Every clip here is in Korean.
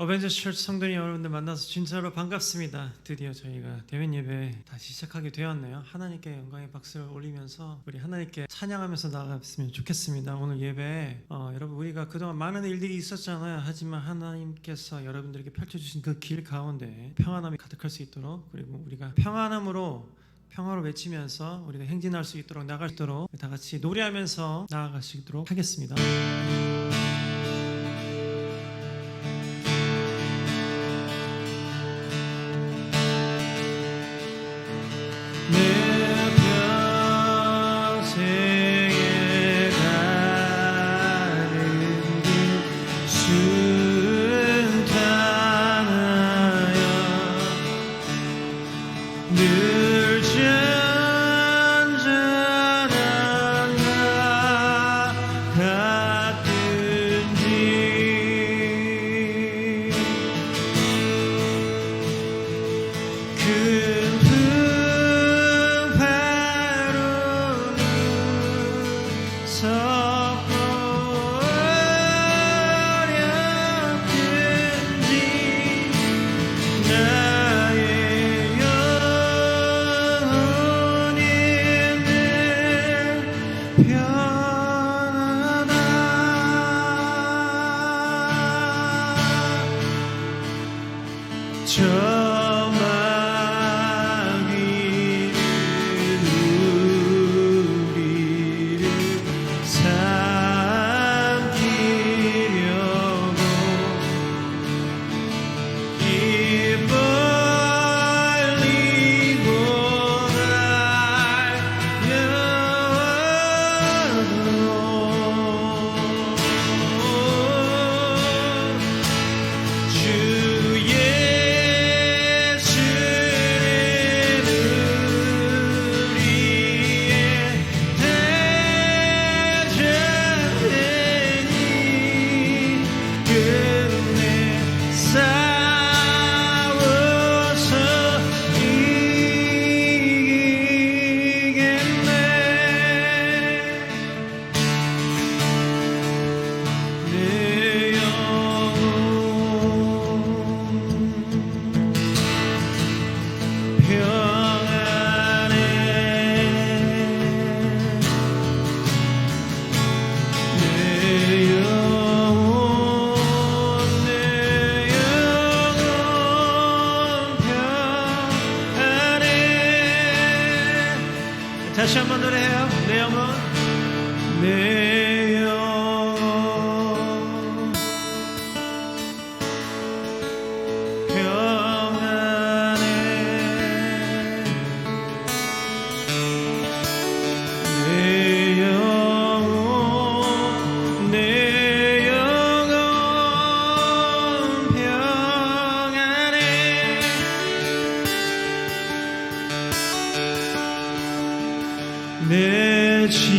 어벤져스 처치 성도님 여러분들 만나서 진짜로 반갑습니다. 드디어 저희가 대면 예배 다시 시작하게 되었네요. 하나님께 영광의 박수를 올리면서 우리 하나님께 찬양하면서 나아갔으면 좋겠습니다. 오늘 예배 여러분 우리가 그동안 많은 일들이 있었잖아요. 하지만 하나님께서 여러분들에게 펼쳐주신 그 길 가운데 평안함이 가득할 수 있도록, 그리고 우리가 평화로 외치면서 우리가 행진할 수 있도록 나갈 수 있도록 다 같이 노래하면서 나아가시도록 하겠습니다. 다시 한번 노래해요. 내 영혼, 내 영혼 평안해. 내 영혼, 내 영혼 평안해. 내 집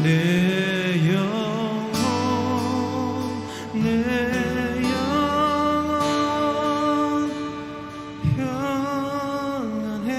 내 영혼 내 영혼 평안해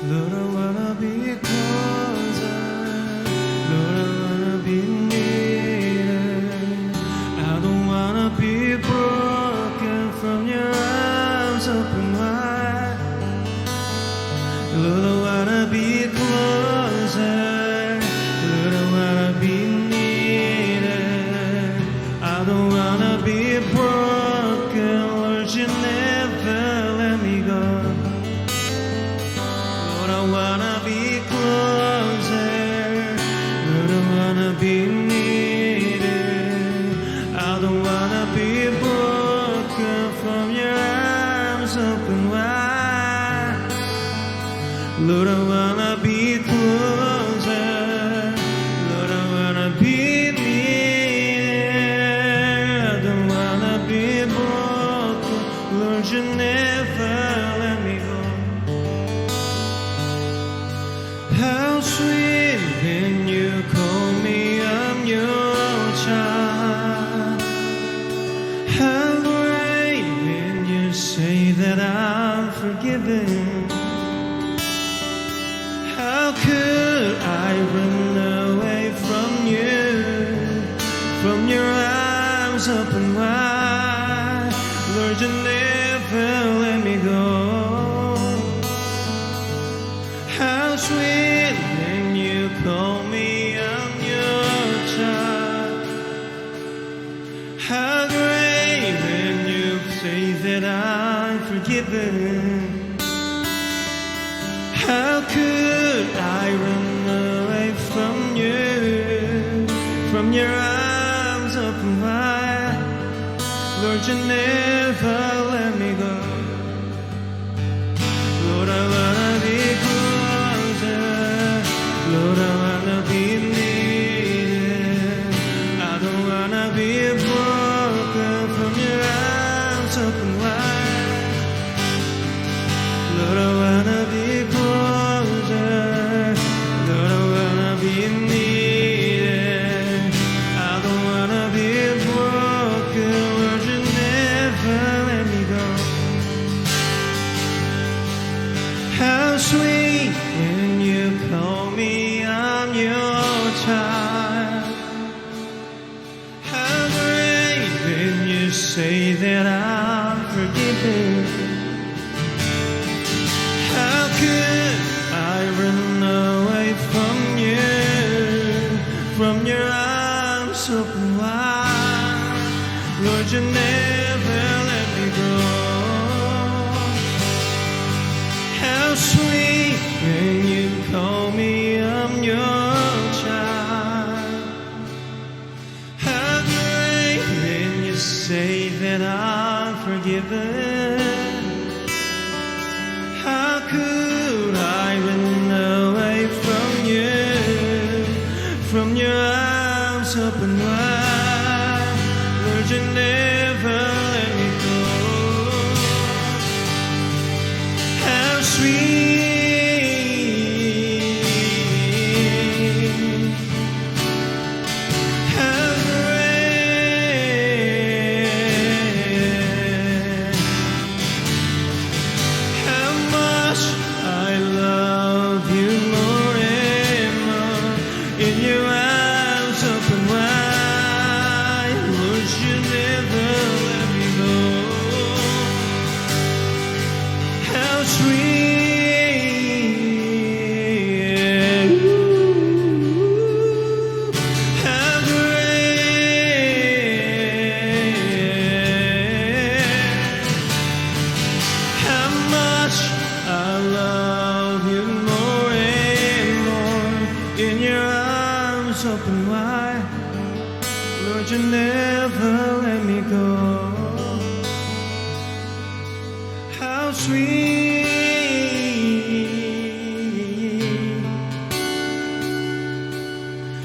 Lord, I wanna be closer. Lord, I wanna be near. I don't wanna be broken from your arms open wide. Lord, I wanna be closer. Lord, I wanna be near. I don't wanna be broken. Lord, you never let me go. I wanna be closer, Lord, I wanna be needed. I don't wanna be broken from your arms open wide. Lord, I wanna be closer, Lord, I wanna be near. I don't wanna be broken, Lord, you never let me go. How sweet when you call me, I'm your child. How great when you say that I'm forgiven. How could I run away from you, from your arms open wide? Lord, you never let me go. How sweet when you call me, I'm your child. How great when you say that I'm forgiven. How could I run away from you, from your arms open wide? Lord, you never let me go. Lord, I wanna be closer. Lord, I wanna be needed. I don't wanna be broken from your arms open wide. Lord, I wanna be closer. Lord, I wanna be needed. I don't wanna be broken. Lord, you never let me go. How sweet when you call me, I'm your child. How great when you say that I'm forgiven. How could I run away from you, from your arms open wide? Lord, you never let me go. How sweet when you call me, I'm your child. How great when you say that I'm forgiven. How could I run away from you, from your arms open wide? Lord, you never let me go. How sweet arms open wide. Lord, you never let me go. How sweet,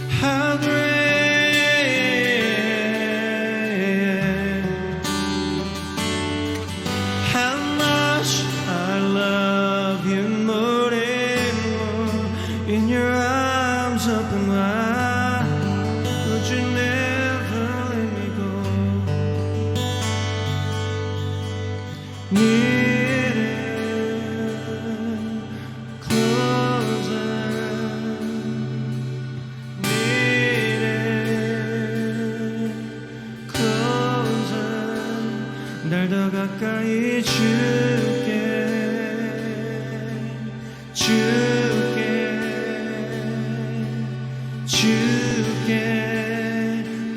how great, how much I love you more and more. In your arms open wide, Lord, you never let me go. 날 더 가까이 줄게,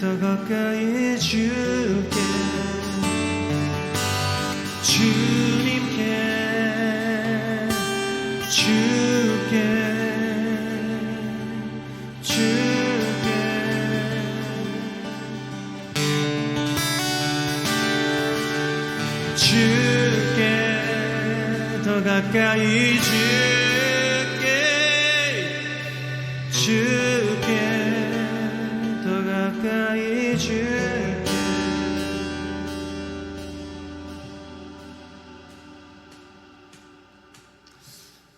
더 가까이 줄게. 주님께 줄게, 더 가까이 줄게, 더 가까이 줄게.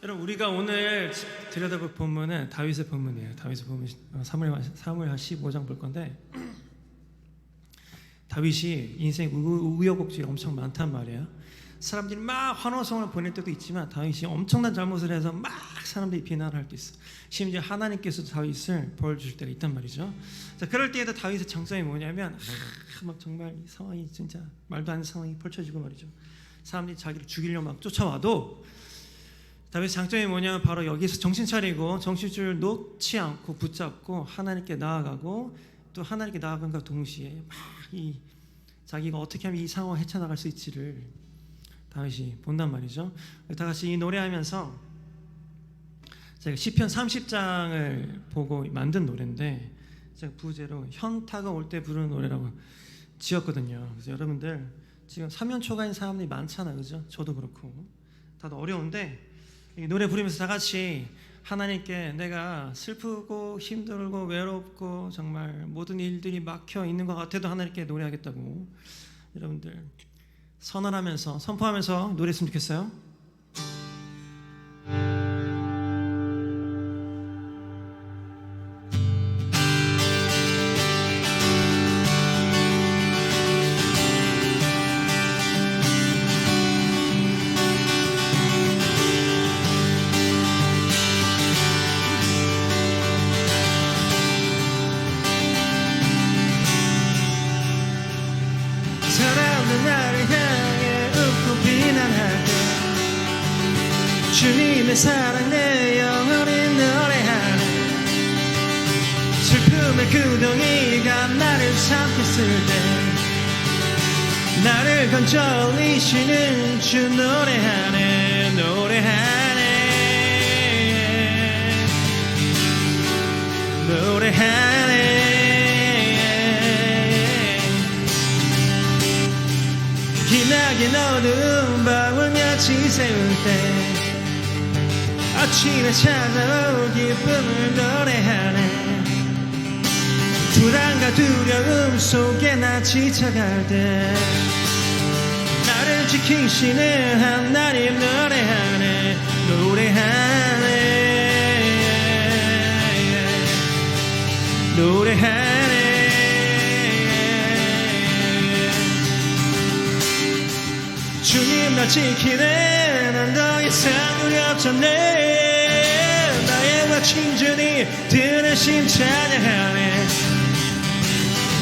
여러분, 우리가 오늘 들여다볼 본문은 다윗의 본문이에요. 다윗의 본문 사무엘 15장 볼 건데, 다윗이 인생 우여곡절이 엄청 많단 말이에요. 사람들이 막 환호성을 보낼 때도 있지만 다윗이 엄청난 잘못을 해서 막 사람들이 비난을 할 때 있어. 심지어 하나님께서도 다윗을 벌 주실 때가 있단 말이죠. 자, 그럴 때에도 다윗의 장점이 뭐냐면 막 정말 상황이 진짜 말도 안 되는 상황이 펼쳐지고 말이죠. 사람들이 자기를 죽이려고 막 쫓아와도 다윗의 장점이 뭐냐면 바로 여기서 정신 차리고 정신줄 놓지 않고 붙잡고 하나님께 나아가고, 또 하나님께 나아간과 동시에 막 자기가 어떻게 하면 이 상황을 헤쳐나갈 수 있지를 다윗이 본단 말이죠. 다 같이 이 노래하면서 제가 시편 30장을 보고 만든 노래인데, 제가 부제로 현타가 올 때 부르는 노래라고 지었거든요. 그래서 여러분들 지금 사면초가인 사람들이 많잖아요, 그죠? 저도 그렇고 다들 어려운데 이 노래 부르면서 다 같이 하나님께 내가 슬프고 힘들고 외롭고 정말 모든 일들이 막혀 있는 것 같아도 하나님께 노래하겠다고 여러분들 선언하면서 선포하면서 노래했으면 좋겠어요. 주님의 사랑 내 영혼이 노래하네. 슬픔의 구덩이가 나를 삼켰을 때 나를 건져 올리시는 주 노래하네, 노래하네, 노래하네. 기나긴 어두운 밤을 며칠 세울 때 아침에 찾아올 기쁨을 노래하네. 불안과 두려움 속에 나 지쳐갈 때 나를 지키시는 하나님 노래하네, 노래하네, 노래하네. 주님 나 지키네. 난 더 이상 두렵잖네. 나의 와친주니 들으심 찬양하네.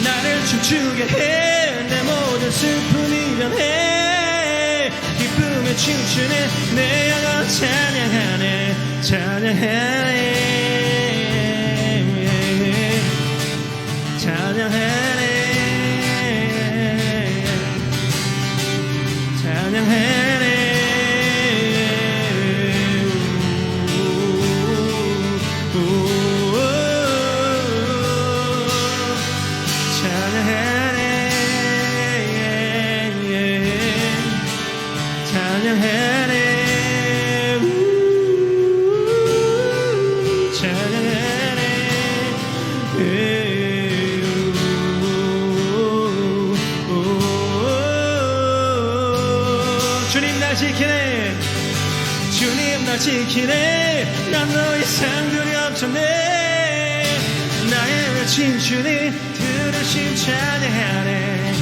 나를 춤추게 해. 내 모든 슬픔이 변해. 기쁨에 춤추네. 내 영혼 찬양하네, 찬양하네, 찬양하네, 찬양하네. 날 지키네. 난 더 이상 두렵잖네. 나의 외친 주님 들으심 찬양하네.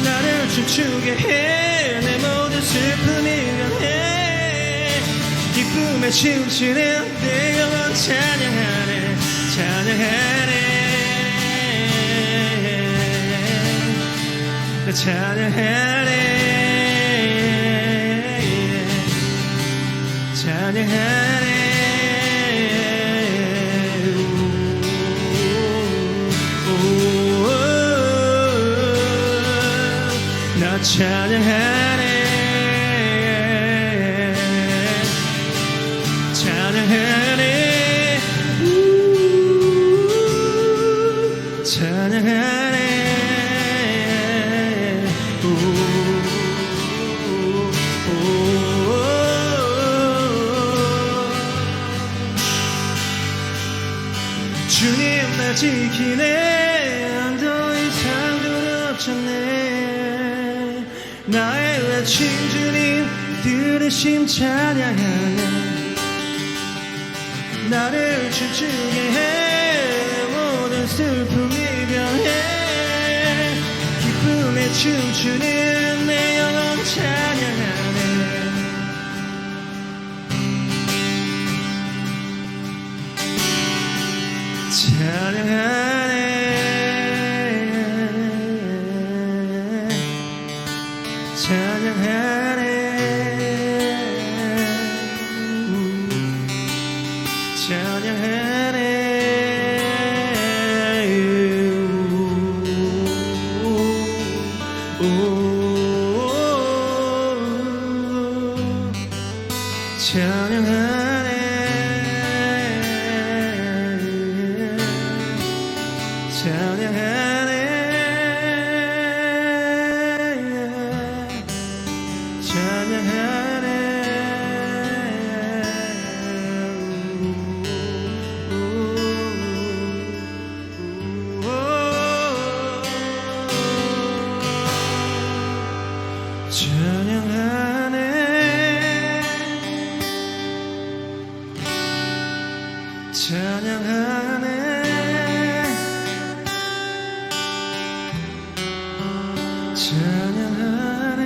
나를 춤추게 해. 내 모든 슬픔이 변해. 기쁨에 춤추는 내 영혼 찬양하네. 찬양하네. 찬양하네. 찬양하네. 나 찬양하네. 찬양하네. 찬양하네. 주님 날 지키네. 더 이상 두렵잖네. 나의 외친 주님 들으심 찬양하네. 나를 춤추게 해. 모든 슬픔이 변해. 기쁨에 춤추는 내 영혼 찬양하네. 찬양하네. 찬양하네. 찬양하네. 찬양하네. 찬양하네. 찬양하네. 찬양하네. 찬양하네. 찬양하네.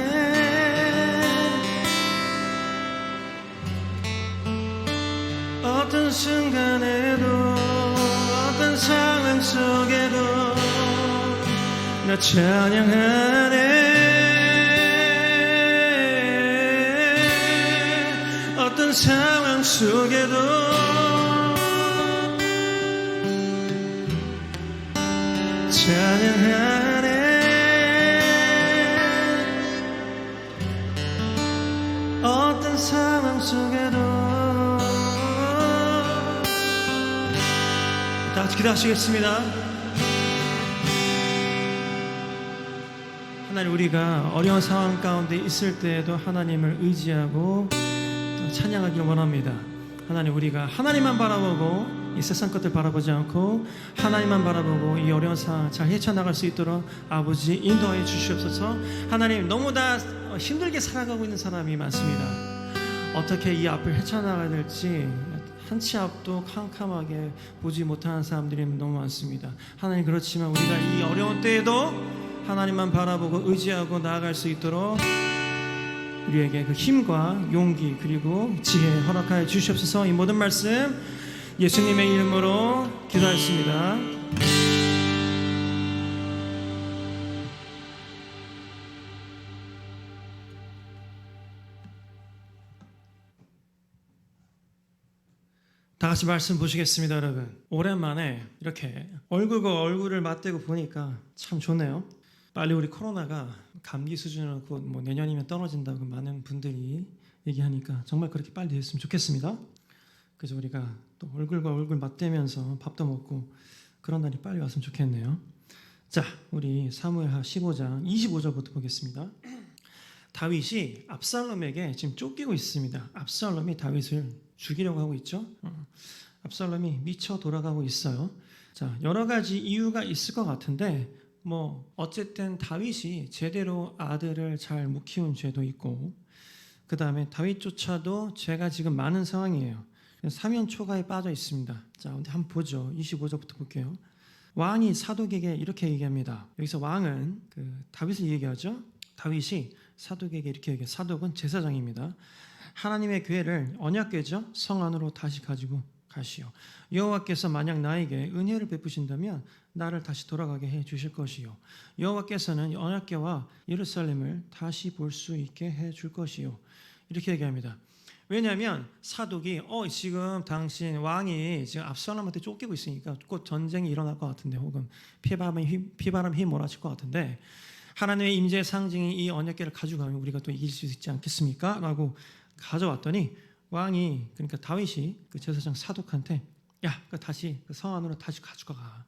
어떤 순간에도 어떤 상황 속에도 나 찬양하네. 어떤 상황 속에도 찬양하네. 어떤 상황 속에도. 다 같이 기도하시겠습니다. 하나님, 우리가 어려운 상황 가운데 있을 때에도 하나님을 의지하고 찬양하기를 원합니다. 하나님, 우리가 하나님만 바라보고 이 세상 것들 바라보지 않고 하나님만 바라보고 이 어려운 상황 잘 헤쳐나갈 수 있도록 아버지 인도하여 주시옵소서. 하나님, 너무 다 힘들게 살아가고 있는 사람이 많습니다. 어떻게 이 앞을 헤쳐나가야 될지 한 치 앞도 캄캄하게 보지 못하는 사람들이 너무 많습니다. 하나님, 그렇지만 우리가 이 어려운 때에도 하나님만 바라보고 의지하고 나아갈 수 있도록 우리에게 그 힘과 용기 그리고 지혜 허락하여 주시옵소서. 이 모든 말씀 예수님의 이름으로 기도하였습니다. 다 같이 말씀 보시겠습니다. 여러분, 오랜만에 이렇게 얼굴과 얼굴을 맞대고 보니까 참 좋네요. 빨리 우리 코로나가 감기 수준으로 곧 내년이면 떨어진다고 많은 분들이 얘기하니까 정말 그렇게 빨리 됐으면 좋겠습니다. 그래서 우리가 또 얼굴과 얼굴 맞대면서 밥도 먹고 그런 날이 빨리 왔으면 좋겠네요. 자, 우리 사무엘하 15장 25절부터 보겠습니다. 다윗이 압살롬에게 지금 쫓기고 있습니다. 압살롬이 다윗을 죽이려고 하고 있죠. 압살롬이 미쳐 돌아가고 있어요. 자, 여러 가지 이유가 있을 것 같은데 어쨌든 다윗이 제대로 아들을 잘 못 키운 죄도 있고 그 다음에 다윗조차도 죄가 지금 많은 상황이에요. 사면 초가에 빠져 있습니다. 자, 근데 한번 보죠. 25절부터 볼게요. 왕이 사독에게 이렇게 얘기합니다. 여기서 왕은 다윗을 얘기하죠. 다윗이 사독에게 이렇게 얘기해요. 사독은 제사장입니다. 하나님의 궤를, 언약궤죠, 성 안으로 다시 가지고 가시오. 여호와께서 만약 나에게 은혜를 베푸신다면 나를 다시 돌아가게 해 주실 것이요, 여호와께서는 언약궤와 예루살렘을 다시 볼 수 있게 해 줄 것이요. 이렇게 얘기합니다. 왜냐하면 사독이 지금 당신 왕이 지금 압살롬한테 쫓기고 있으니까 곧 전쟁이 일어날 것 같은데, 혹은 피바람이 몰아칠 것 같은데, 하나님의 임재의 상징인 이 언약궤를 가져가면 우리가 또 이길 수 있지 않겠습니까? 라고 가져왔더니 왕이, 그러니까 다윗이 그 제사장 사독한테 다시 성 안으로 다시 가져가.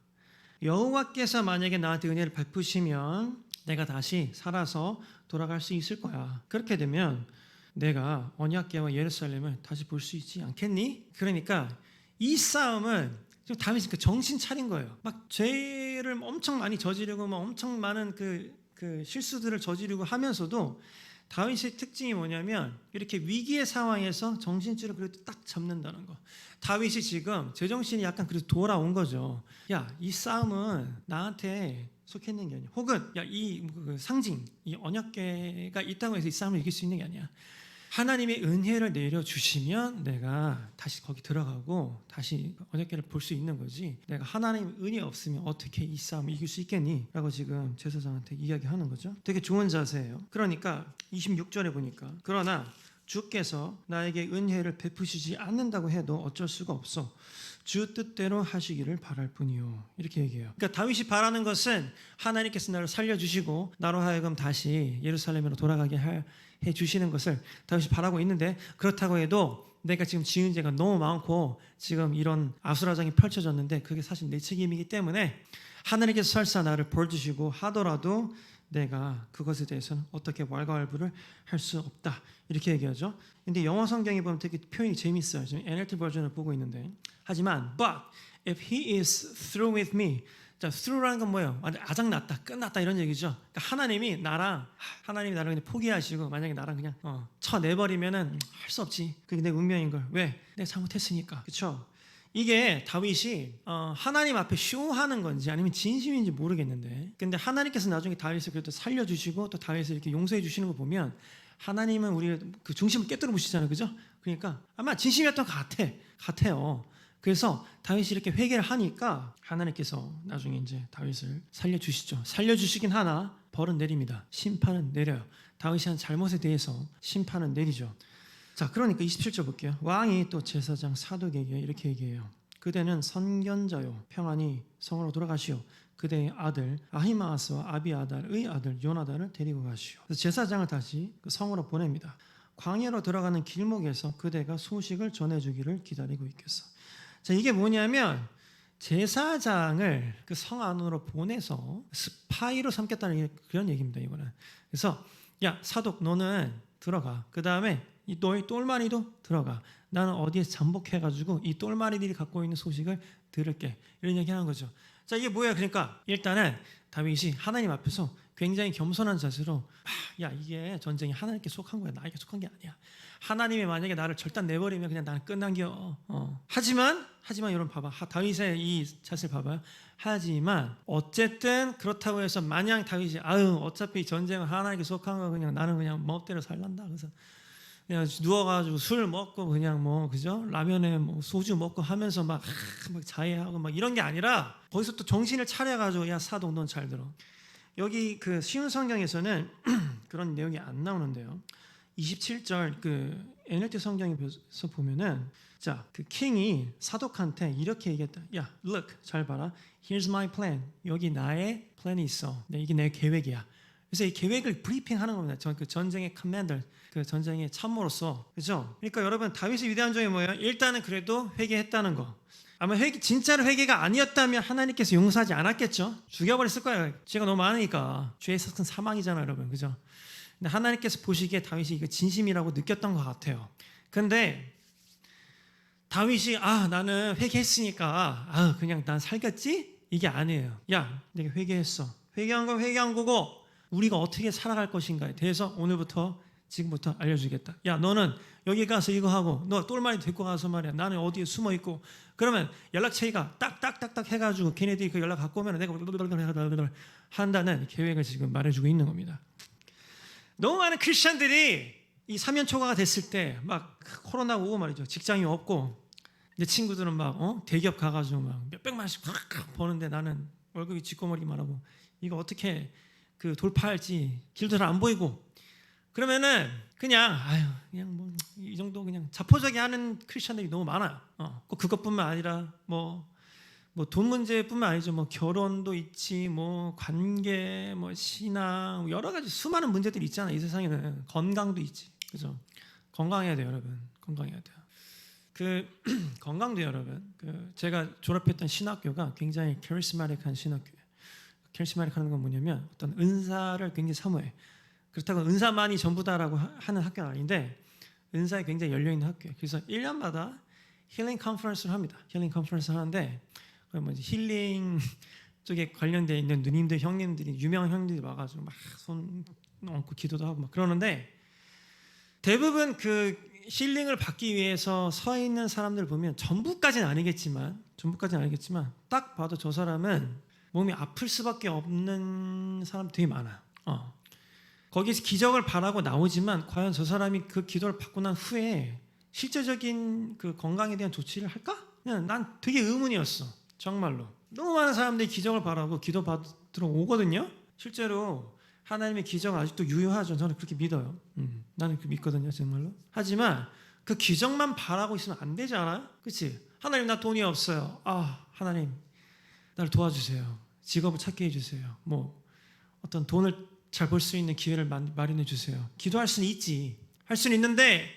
여호와께서 만약에 나한테 은혜를 베푸시면 내가 다시 살아서 돌아갈 수 있을 거야. 그렇게 되면 내가 언약궤와 예루살렘을 다시 볼 수 있지 않겠니? 그러니까 이 싸움은 다윗이 정신 차린 거예요. 막 죄를 엄청 많이 저지르고 막 엄청 많은 그 실수들을 저지르고 하면서도 다윗의 특징이 뭐냐면 이렇게 위기의 상황에서 정신줄을 그래도 딱 잡는다는 거. 다윗이 지금 제정신이 약간 그래도 돌아온 거죠. 이 싸움은 나한테 속해 있는 게 아니야. 혹은 이 상징, 이 언약궤가 있다고 해서 이 싸움을 이길 수 있는 게 아니야. 하나님의 은혜를 내려주시면 내가 다시 거기 들어가고 다시 언약궤를 볼 수 있는 거지, 내가 하나님의 은혜 없으면 어떻게 이 싸움을 이길 수 있겠니? 라고 지금 제사장한테 이야기하는 거죠. 되게 좋은 자세예요. 그러니까 26절에 보니까, 그러나 주께서 나에게 은혜를 베푸시지 않는다고 해도 어쩔 수가 없어. 주 뜻대로 하시기를 바랄 뿐이요. 이렇게 얘기해요. 그러니까 다윗이 바라는 것은 하나님께서 나를 살려주시고 나로 하여금 다시 예루살렘으로 돌아가게 해주시는 것을 다윗이 바라고 있는데, 그렇다고 해도 내가 지금 지은 죄가 너무 많고 지금 이런 아수라장이 펼쳐졌는데 그게 사실 내 책임이기 때문에 하나님께서 설사 나를 벌주시고 하더라도 내가 그것에 대해서는 어떻게 왈가왈부를 할 수 없다, 이렇게 얘기하죠. 근데 영어 성경에 보면 되게 표현이 재밌어요. 지금 NLT 버전을 보고 있는데, 하지만 but if he is through with me, 자, through라는 건 뭐예요? 아작났다, 끝났다, 이런 얘기죠. 그러니까 하나님이 나를 그냥 포기하시고 만약에 나랑 그냥 쳐내버리면은 할 수 없지. 그게 내 운명인 걸. 왜? 내가 잘못했으니까. 그렇죠? 이게 다윗이 하나님 앞에 쇼하는 건지 아니면 진심인지 모르겠는데, 근데 하나님께서 나중에 다윗을 그래도 살려주시고 또 다윗을 이렇게 용서해 주시는 거 보면 하나님은 우리의 그 중심을 깨뜨려 보시잖아요, 그죠? 그러니까 아마 진심이었던 것 같아요. 그래서 다윗이 이렇게 회개를 하니까 하나님께서 나중에 이제 다윗을 살려주시죠. 살려주시긴 하나 벌은 내립니다. 심판은 내려요. 다윗이 한 잘못에 대해서 심판은 내리죠. 자, 그러니까 27절 볼게요. 왕이 또 제사장 사독에게 이렇게 얘기해요. 그대는 선견자요, 평안히 성으로 돌아가시오. 그대의 아들 아히마아스와 아비아달의 아들 요나단을 데리고 가시오. 그래서 제사장을 다시 그 성으로 보냅니다. 광야로 들어가는 길목에서 그대가 소식을 전해주기를 기다리고 있겠어. 자, 이게 뭐냐면 제사장을 그 성 안으로 보내서 스파이로 삼겠다는 그런 얘기입니다, 이거는. 그래서 사독, 너는 들어가. 그 다음에 너희 똘마니도 들어가. 나는 어디에서 잠복해가지고 이 똘마니들이 갖고 있는 소식을 들을게. 이런 얘기하는 거죠. 자, 이게 뭐예요? 그러니까 일단은 다윗이 하나님 앞에서 굉장히 겸손한 자세로 이게 전쟁이 하나님께 속한 거야, 나에게 속한 게 아니야. 하나님이 만약에 나를 절단 내버리면 그냥 나는 끝난겨. 하지만 여러분 봐봐, 다윗의 이 자세를 봐봐요. 하지만 어쨌든 그렇다고 해서 마냥 다윗이 어차피 전쟁은 하나님께 속한 거, 그냥 나는 그냥 멋대로 살란다, 그래서 그냥 누워가지고 술 먹고 그냥 그죠? 라면에 소주 먹고 하면서 막 자해하고 막 이런 게 아니라, 거기서 또 정신을 차려가지고 사독, 넌 잘 들어. 여기 그 쉬운 성경에서는 그런 내용이 안 나오는데요. 27절 그 NLT 성경에서 보면은, 자, 그 킹이 사독한테 이렇게 얘기했다. look, 잘 봐라. Here's my plan. 여기 나의 플랜이 있어. 이게 내 계획이야. 그래서 이 계획을 브리핑하는 겁니다. 그 전쟁의 커맨더, 그 전쟁의 참모로서, 그렇죠? 그러니까 여러분, 다윗의 위대한 점이 뭐예요? 일단은 그래도 회개했다는 거. 아마 진짜로 회개가 아니었다면 하나님께서 용서하지 않았겠죠. 죽여버렸을 거예요. 죄가 너무 많으니까. 죄의 삭은 사망이잖아요, 여러분, 그죠? 근데 하나님께서 보시기에 다윗이 이거 진심이라고 느꼈던 것 같아요. 근데 다윗이 나는 회개했으니까 그냥 난 살겠지? 이게 아니에요. 내가 회개했어. 회개한 건 회개한 거고 우리가 어떻게 살아갈 것인가에 대해서 오늘부터 지금부터 알려주겠다. 야, 너는 여기 가서 이거 하고, 너 똘마니 데리고 가서 말이야, 나는 어디에 숨어 있고, 그러면 연락처가 딱딱딱딱 해가지고 걔네들이 그 연락 갖고 오면 내가 한다는 계획을 지금 말해주고 있는 겁니다. 너무 많은 크리스천들이 이 3년 초과가 됐을 때 막 코로나가 오고 말이죠. 직장이 없고 내 친구들은 막 대기업 가가지고 막 몇백만씩 버는데 나는 월급이 쥐꼬머리만 하고 이거 어떻게 그 돌파할지 길도 잘 안 보이고 그러면은 그냥 뭐 이 정도 그냥 자포자기 하는 크리스천들이 너무 많아요. 꼭 그것뿐만 아니라 뭐 돈 문제뿐만 아니죠. 뭐 결혼도 있지, 뭐 관계, 뭐 신앙, 여러 가지 수많은 문제들이 있잖아요. 이 세상에는 건강도 있지, 그죠? 건강해야 돼요, 여러분. 건강해야 돼요. 그 건강도 여러분. 그 제가 졸업했던 신학교가 굉장히 캐리스마틱한 신학교예요. 캐리스마틱한 건 뭐냐면 어떤 은사를 굉장히 사모해. 그렇다고 은사만이 전부다라고 하는 학교는 아닌데 은사에 굉장히 열려 있는 학교예요. 그래서 1년마다 힐링 컨퍼런스를 합니다. 힐링 컨퍼런스 하는데 힐링 쪽에 관련되어 있는 누님들, 형님들이 유명한 형님들이 와가지고 막 손 얹고 기도도 하고 막 그러는데 대부분 그 힐링을 받기 위해서 서 있는 사람들 보면 전부까지는 아니겠지만 딱 봐도 저 사람은 몸이 아플 수밖에 없는 사람 되게 많아요. 거기서 기적을 바라고 나오지만 과연 저 사람이 그 기도를 받고 난 후에 실제적인 그 건강에 대한 조치를 할까? 그냥 난 되게 의문이었어. 정말로 너무 많은 사람들이 기적을 바라고 기도 받으러 오거든요. 실제로 하나님의 기적은 아직도 유효하죠. 저는 그렇게 믿어요. 나는 그렇게 믿거든요, 정말로. 하지만 그 기적만 바라고 있으면 안 되지 않아요? 그렇지? 하나님 나 돈이 없어요. 하나님 나를 도와주세요. 직업을 찾게 해주세요. 뭐 어떤 돈을 잘 벌 수 있는 기회를 마련해 주세요. 기도할 수는 있지. 할 수는 있는데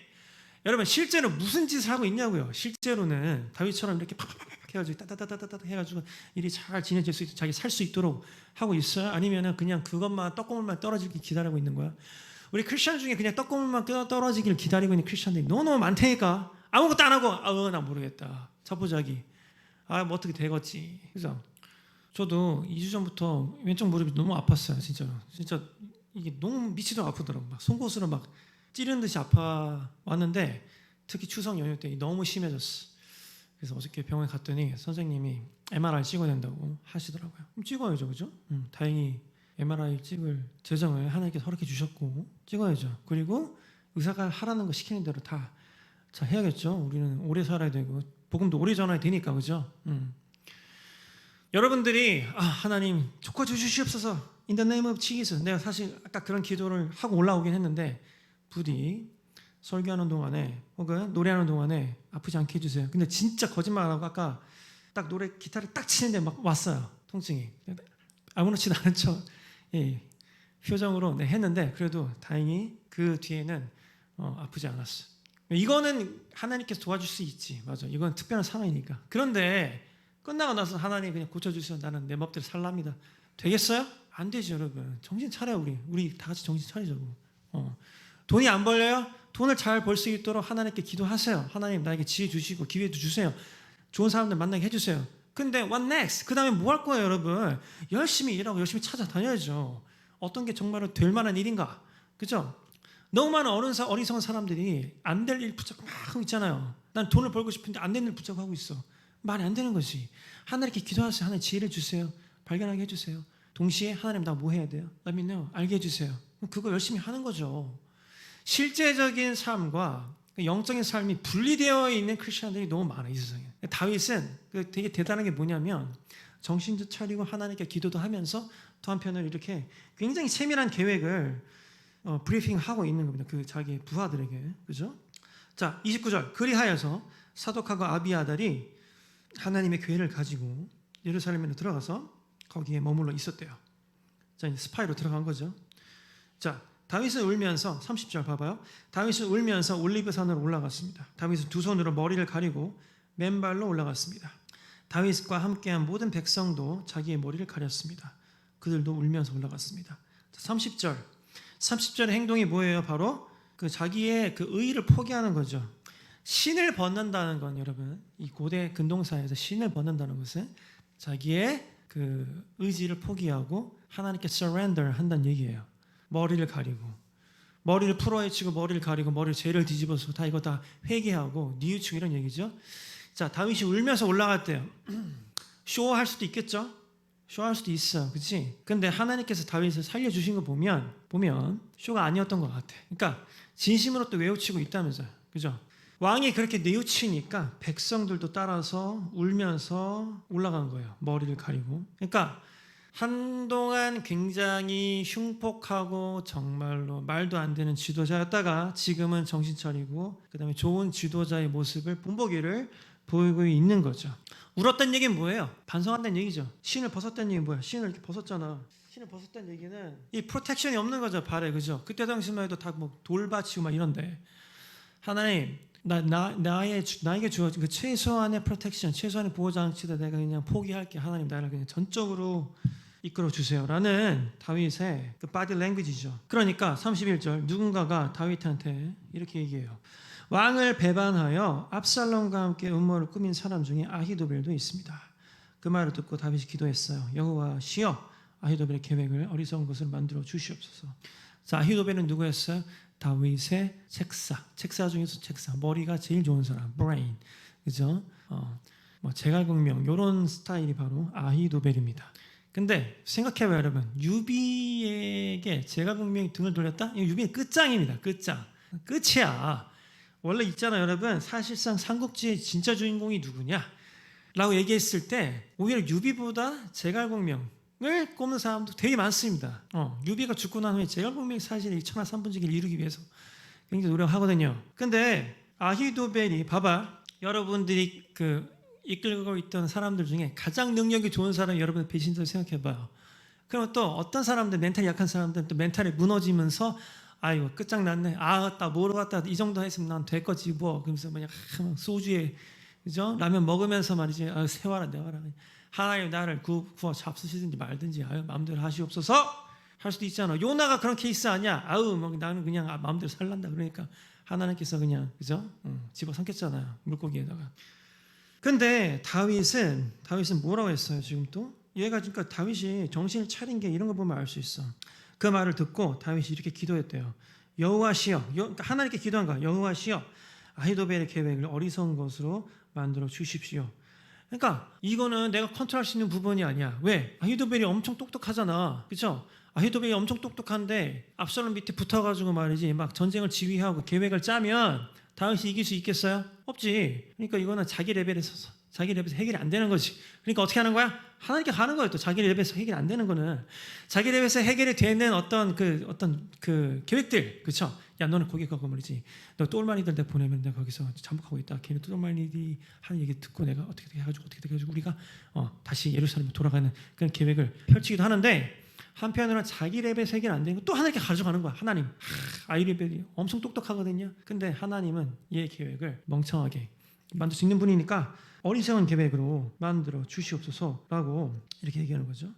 여러분 실제로 무슨 짓을 하고 있냐고요. 실제로는 다윗처럼 이렇게 팍팍팍 해가지고 따따따따따 해가지고 일이 잘 진행될 수 있도록 자기 살 수 있도록 하고 있어요? 아니면은 그냥 그것만 떡고물만 떨어지길 기다리고 있는 거야? 우리 크리스천 중에 그냥 떡고물만 떨어지길 기다리고 있는 크리스천들이 너무 많다니까. 아무것도 안 하고 나 모르겠다. 자포자기. 뭐 어떻게 되겠지. 그죠? 저도 2주 전부터 왼쪽 무릎이 너무 아팠어요. 진짜로. 진짜 이게 너무 미치도록 아프더라고. 막 송곳으로 막 찌르는 듯이 아파 왔는데 특히 추석 연휴 때 너무 심해졌어. 그래서 어저께 병원에 갔더니 선생님이 MRI 찍어야 된다고 하시더라고요. 그럼 찍어야죠, 그죠? 다행히 MRI 찍을 재정을 하나님께서 허락해 주셨고 찍어야죠. 그리고 의사가 하라는 거 시키는 대로 다 해야겠죠. 우리는 오래 살아야 되고 복음도 오래 전해야 되니까, 그죠? 여러분들이 하나님 축복해 주시옵소서 in the name of Jesus. 내가 사실 아까 그런 기도를 하고 올라오긴 했는데 부디 설교하는 동안에 혹은 노래하는 동안에 아프지 않게 해주세요. 근데 진짜 거짓말 안 하고 아까 딱 노래 기타를 딱 치는데 막 왔어요. 통증이. 아무렇지도 않은 척 표정으로 했는데 그래도 다행히 그 뒤에는 아프지 않았어. 이거는 하나님께서 도와줄 수 있지. 맞아. 이건 특별한 상황이니까. 그런데 끝나고 나서 하나님 그냥 고쳐주세요. 나는 내 맘대로 살랍니다. 되겠어요? 안 되죠, 여러분. 정신 차려요, 우리 다 같이 정신 차리자고. 돈이 안 벌려요? 돈을 잘 벌 수 있도록 하나님께 기도하세요. 하나님 나에게 지혜 주시고 기회도 주세요. 좋은 사람들 만나게 해주세요. 근데 what next? 그 다음에 뭐 할 거예요, 여러분? 열심히 일하고 열심히 찾아다녀야죠. 어떤 게 정말로 될 만한 일인가? 그죠? 너무 많은 어리석은 사람들이 안 될 일 붙잡고 막 하고 있잖아요. 난 돈을 벌고 싶은데 안 되는 일 붙잡고 하고 있어. 말이 안 되는 것이. 하나님께 기도하세요. 하나님 지혜를 주세요. 발견하게 해주세요. 동시에 하나님 나 뭐 해야 돼요? Let me know. 알게 해주세요. 그거 열심히 하는 거죠. 실제적인 삶과 영적인 삶이 분리되어 있는 크리스천들이 너무 많아요. 이 세상에. 다윗은 되게 대단한 게 뭐냐면 정신도 차리고 하나님께 기도도 하면서 또 한편으로 이렇게 굉장히 세밀한 계획을 브리핑하고 있는 겁니다. 그 자기 부하들에게. 그죠? 자, 29절. 그리하여서 사독하고 아비아달이 하나님의 교회를 가지고 예루살렘으로 들어가서 거기에 머물러 있었대요. 자, 이제 스파이로 들어간 거죠. 자, 다윗은 울면서 30절 봐봐요. 다윗은 울면서 올리브산으로 올라갔습니다. 다윗은 두 손으로 머리를 가리고 맨발로 올라갔습니다. 다윗과 함께한 모든 백성도 자기의 머리를 가렸습니다. 그들도 울면서 올라갔습니다. 자, 30절의 행동이 뭐예요? 바로 그 자기의 그 의의를 포기하는 거죠. 신을 벗는다는 건 여러분, 이 고대 근동사에서 신을 벗는다는 것은 자기의 그 의지를 포기하고 하나님께 surrender 한다는 얘기예요. 머리를 가리고 머리를 풀어헤치고 머리를 가리고 머리를 죄를 뒤집어서 다 이거 다 회개하고 뉘우치고 이런 얘기죠. 자, 다윗이 울면서 올라갔대요. 쇼할 수도 있겠죠. 쇼할 수도 있어, 그렇지? 근데 하나님께서 다윗을 살려주신 거 보면 쇼가 아니었던 것 같아. 그러니까 진심으로 또 외우치고 있다면서요, 그죠? 왕이 그렇게 뉘우치니까 백성들도 따라서 울면서 올라간 거예요. 머리를 가리고. 그러니까 한동안 굉장히 흉폭하고 정말로 말도 안 되는 지도자였다가 지금은 정신 차리고 그다음에 좋은 지도자의 모습을 본보기를 보이고 있는 거죠. 울었다는 얘기는 뭐예요? 반성한다는 얘기죠. 신을 벗었다는 얘기는 뭐야? 신을 이렇게 벗었잖아. 신을 벗었다는 얘기는 이 프로텍션이 없는 거죠, 발에, 그죠? 그때 당시만 해도 다 뭐 돌받치고 막 이런데 하나님 나에게 주어진 그 최소한의 프로텍션, 최소한의 보호 장치도 내가 그냥 포기할게. 하나님 나를 그냥 전적으로 이끌어 주세요라는 다윗의 그 바디 랭귀지죠. 그러니까 31절 누군가가 다윗한테 이렇게 얘기해요. 왕을 배반하여 압살롬과 함께 음모를 꾸민 사람 중에 아히도벨도 있습니다. 그 말을 듣고 다윗이 기도했어요. 여호와시여 아히도벨의 계획을 어리석은 것을 만들어 주시옵소서. 자, 아히도벨은 누구였어요? 다윗의 책사 중에서 책사, 머리가 제일 좋은 사람, brain, 그죠? 뭐 제갈공명 이런 스타일이 바로 아히도벨입니다. 근데 생각해봐요, 여러분. 유비에게 제갈공명이 등을 돌렸다? 유비는 끝장입니다. 끝이야. 원래 있잖아요, 여러분. 사실상 삼국지의 진짜 주인공이 누구냐? 라고 얘기했을 때 오히려 유비보다 제갈공명을 꼽는 사람도 되게 많습니다. 유비가 죽고 난 후에 제갈공명이 사실 이 천하 삼분지기를 이루기 위해서 굉장히 노력하거든요. 근데 아히도벨이 봐봐. 여러분들이 이끌고 있던 사람들 중에 가장 능력이 좋은 사람 여러분 배신자를 생각해봐요. 그럼 또 어떤 사람들, 멘탈이 약한 사람들은 또 멘탈이 무너지면서 아이고 끝장났네. 나 모르고 왔다. 이 정도 했으면 난 될 거지 뭐. 그러면서 그냥 소주에 그죠? 라면 먹으면서 말이지. 세워라 내와라. 하나님 나를 구워 잡수시든지 말든지 마음대로 하시옵소서 할 수도 있잖아. 요나가 그런 케이스 아니야. 나는 그냥 마음대로 살란다. 그러니까 하나님께서 그냥 그죠? 집어삼켰잖아요. 물고기에다가. 근데 다윗은 뭐라고 했어요? 지금 또 얘가 그러니까 다윗이 정신을 차린 게 이런 거 보면 알 수 있어. 그 말을 듣고 다윗이 이렇게 기도했대요. 여호와시여, 그러니까 하나님께 기도한 거야. 여호와시여, 아히도벨의 계획을 어리석은 것으로 만들어 주십시오. 그러니까 이거는 내가 컨트롤할 수 있는 부분이 아니야. 왜? 아히도벨이 엄청 똑똑하잖아, 그렇죠? 아히도벨이 엄청 똑똑한데 압살롬 밑에 붙어가지고 말이지 막 전쟁을 지휘하고 계획을 짜면 다윗이 이길 수 있겠어요? 없지. 그러니까 이거는 자기 레벨에서 해결이 안 되는 거지. 그러니까 어떻게 하는 거야? 하나님께 가는 거예요. 또 자기 레벨에서 해결이 안 되는 거는 자기 레벨에서 해결이 되는 어떤 계획들, 그렇죠? 야, 너는 거기 가고 말이지. 너 똘마니들 내가 보내면 내가 거기서 잠복하고 있다. 걔네 똘마니들이 하는 얘기 듣고 내가 어떻게 해가지고 우리가 다시 예루살렘에 돌아가는 그런 계획을 펼치기도 하는데. 한편으로는 자기 레벨에서 해결 안 되는 거 또 하나님께 가져가는 거야. 하나님. 아히도벨이 엄청 똑똑하거든요. 근데 하나님은 얘 계획을 멍청하게 만들 수 있는 분이니까 어리석은 계획으로 만들어 주시옵소서라고 이렇게 얘기하는 거죠.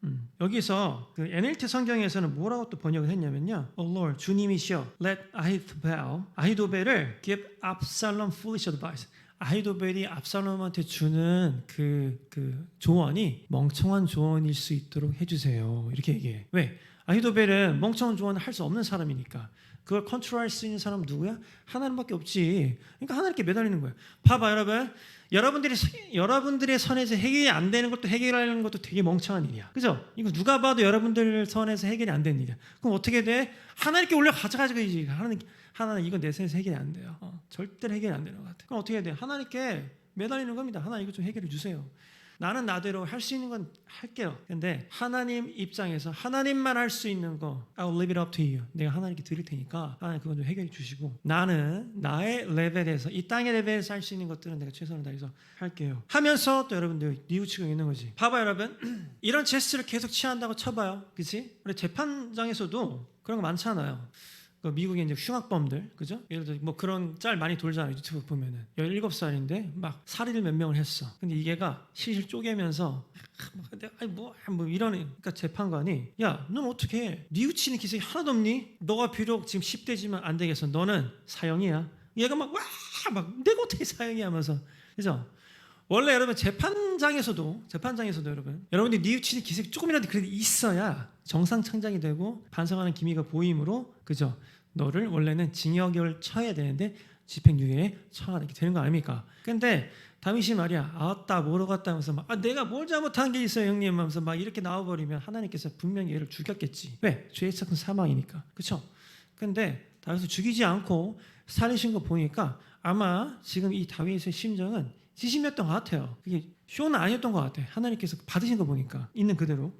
여기서 그 NLT 성경에서는 뭐라고 또 번역을 했냐면요. Oh Lord, 주님이시여, let 아히도벨을 give Absalom foolish advice. 아히도벨이 압살롬한테 주는 그 조언이 멍청한 조언일 수 있도록 해주세요. 이렇게 얘기해. 왜? 아히도벨은 멍청한 조언을 할 수 없는 사람이니까. 그걸 컨트롤할 수 있는 사람은 누구야? 하나님밖에 없지. 그러니까 하나님께 매달리는 거야. 봐봐, 여러분. 여러분들의 선에서 해결이 안 되는 것도 해결하려는 것도 되게 멍청한 일이야. 그죠? 이거 누가 봐도 여러분들 선에서 해결이 안 되는 일이야. 그럼 어떻게 돼? 하나님께 올려 가져가야지. 하나님 이건 내 선에서 해결이 안 돼요. 절대로 해결이 안 되는 것 같아. 그럼 어떻게 해야 돼? 하나님께 매달리는 겁니다. 하나님 이거 좀 해결해 주세요. 나는 나대로 할 수 있는 건 할게요. 근데 하나님 입장에서 하나님만 할 수 있는 거 I'll leave it up to you. 내가 하나님께 드릴 테니까 하나님 그건 좀 해결해 주시고 나는 나의 레벨에서 이 땅의 레벨에서 할 수 있는 것들은 내가 최선을 다해서 할게요. 하면서 또 여러분들 뉘우치고 있는 거지. 봐봐요, 여러분. 이런 제스처를 계속 취한다고 쳐봐요. 그치? 우리 재판장에서도 그런 거 많잖아요. 미국의 이제 흉악범들, 그죠? 예를 들어 뭐 그런 짤 많이 돌잖아요. 유튜브 보면은 17살인데 막 살인을 몇 명을 했어. 근데 이 얘가 실실 쪼개면서 뭐 이러는. 그러니까 재판관이 야, 넌 어떻게 해? 뉘우치는 기색이 하나도 없니? 너가 비록 지금 10대지만 안 되겠어. 너는 사형이야. 얘가 막 내가 어떻게 사형이야 하면서. 그죠? 원래 여러분 재판장에서도 여러분들이 뉘우치는 기색이 조금이라도 그래도 있어야 정상 창작이 되고 반성하는 기미가 보이므로, 그죠? 너를 원래는 징역을 쳐야 되는데 집행유예에 처하게 되는 거 아닙니까? 근데 다윗이 말이야, 아따 모르겠다 하면서 막, 내가 뭘 잘못한 게 있어요 형님 하면서 막 이렇게 나와버리면 하나님께서 분명히 얘를 죽였겠지. 왜? 죄의 삭은 사망이니까. 그렇죠? 근데 다윗을 죽이지 않고 살리신 거 보니까 아마 지금 이 다윗의 심정은 지심이었던 것 같아요. 그게 쇼는 아니었던 것 같아. 하나님께서 받으신 거 보니까 있는 그대로.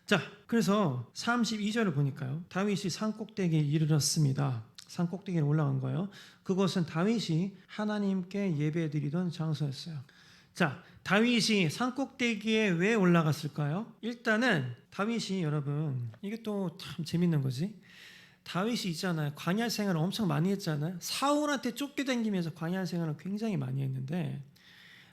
자, 그래서 32절을 보니까요, 다윗이 산꼭대기에 이르렀습니다. 산꼭대기에 올라간 거예요. 그것은 다윗이 하나님께 예배드리던 장소였어요. 자, 다윗이 산꼭대기에 왜 올라갔을까요? 일단은 다윗이, 여러분, 이게 또 참 재밌는 거지. 다윗이 있잖아요, 광야 생활을 엄청 많이 했잖아요. 사울한테 쫓겨다니면서 광야 생활을 굉장히 많이 했는데,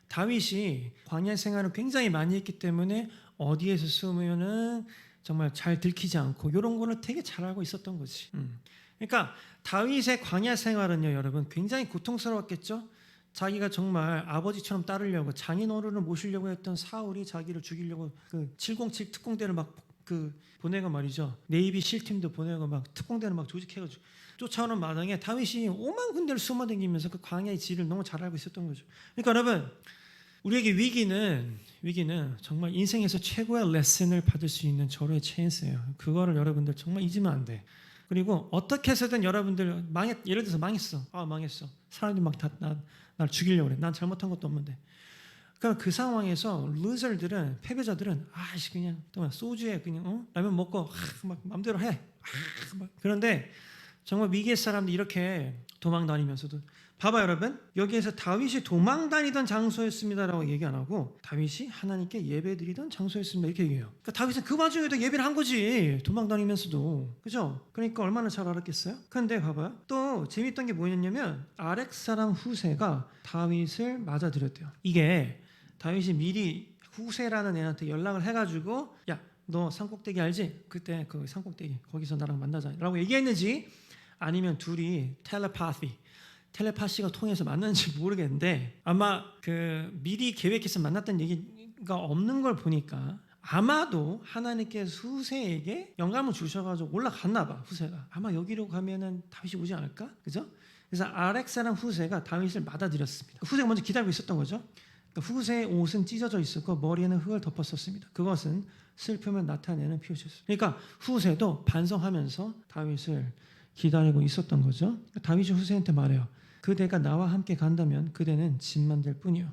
다윗이 광야 생활을 굉장히 많이 했기 때문에 어디에서 숨으면은 정말 잘 들키지 않고 이런 거를 되게 잘 알고 있었던 거지. 그러니까 다윗의 광야 생활은요, 여러분, 굉장히 고통스러웠겠죠. 자기가 정말 아버지처럼 따르려고 장인어른을 모시려고 했던 사울이 자기를 죽이려고 그 707 특공대를 막 보내고 말이죠. 네이비 실팀도 보내고 막 특공대를 막 조직해가지고 쫓아오는 마당에 다윗이 오만 군대를 숨어다니면서 그 광야의 질을 너무 잘 알고 있었던 거죠. 그러니까 여러분, 우리에게 위기는 정말 인생에서 최고의 레슨을 받을 수 있는 절호의 찬스예요. 그거를 여러분들 정말 잊으면 안 돼. 그리고 어떻게 해서든 여러분들 예를 들어서 망했어. 망했어. 사람들이 막 다 날 죽이려고 그래. 난 잘못한 것도 없는데. 그러니까 그 상황에서 루저들은, 패배자들은 그냥 또 소주에 그냥 라면 먹고 막 마음대로 해. 그런데 정말 위기의 사람들이 이렇게 도망 다니면서도, 봐봐 여러분, 여기에서 다윗이 도망 다니던 장소였습니다라고 얘기 안 하고 다윗이 하나님께 예배드리던 장소였습니다 이렇게 얘기해요. 그러니까 다윗은 그 와중에도 예배를 한 거지, 도망 다니면서도. 그죠? 그러니까 얼마나 잘 알았겠어요? 근데 봐봐요, 또 재밌던 게 뭐였냐면 아렉 사람 후세가 다윗을 맞아들였대요. 이게 다윗이 미리 후세라는 애한테 연락을 해가지고, 야, 너 산꼭대기 알지? 그때 그 산꼭대기 거기서 나랑 만나자 라고 얘기했는지, 아니면 둘이 텔레파시가 통해서 만났는지 모르겠는데, 아마 그 미리 계획해서 만났던 얘기가 없는 걸 보니까 아마도 하나님께서 후세에게 영감을 주셔가지고 올라갔나 봐. 후세가 아마 여기로 가면은 다윗이 오지 않을까? 그죠? 그래서 아렉 사람 후세가 다윗을 맞아들였습니다. 후세가 먼저 기다리고 있었던 거죠. 그러니까 후세의 옷은 찢어져 있었고 머리에는 흙을 덮었었습니다. 그것은 슬픔을 나타내는 표시였습니다. 그러니까 후세도 반성하면서 다윗을 기다리고 있었던 거죠. 다윗이 후세한테 말해요. 그대가 나와 함께 간다면 그대는 짐만 될 뿐이요.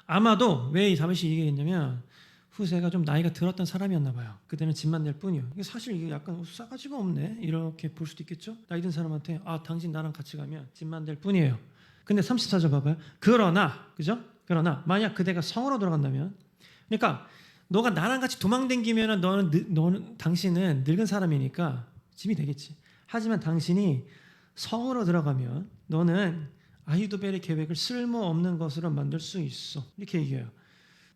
아마도 왜 이 다윗이 얘기했냐면, 후세가 좀 나이가 들었던 사람이었나 봐요. 그대는 짐만 될 뿐이요. 사실 이게 약간 싸가지가 없네 이렇게 볼 수도 있겠죠. 나이 든 사람한테 당신 나랑 같이 가면 짐만 될 뿐이에요. 근데 34절 봐봐요. 그러나 만약 그대가 성으로 들어간다면, 그러니까 너가 나랑 같이 도망다니면 당신은 늙은 사람이니까 짐이 되겠지. 하지만 당신이 성으로 들어가면 너는 아히도벨의 계획을 쓸모없는 것으로 만들 수 있어. 이렇게 얘기해요.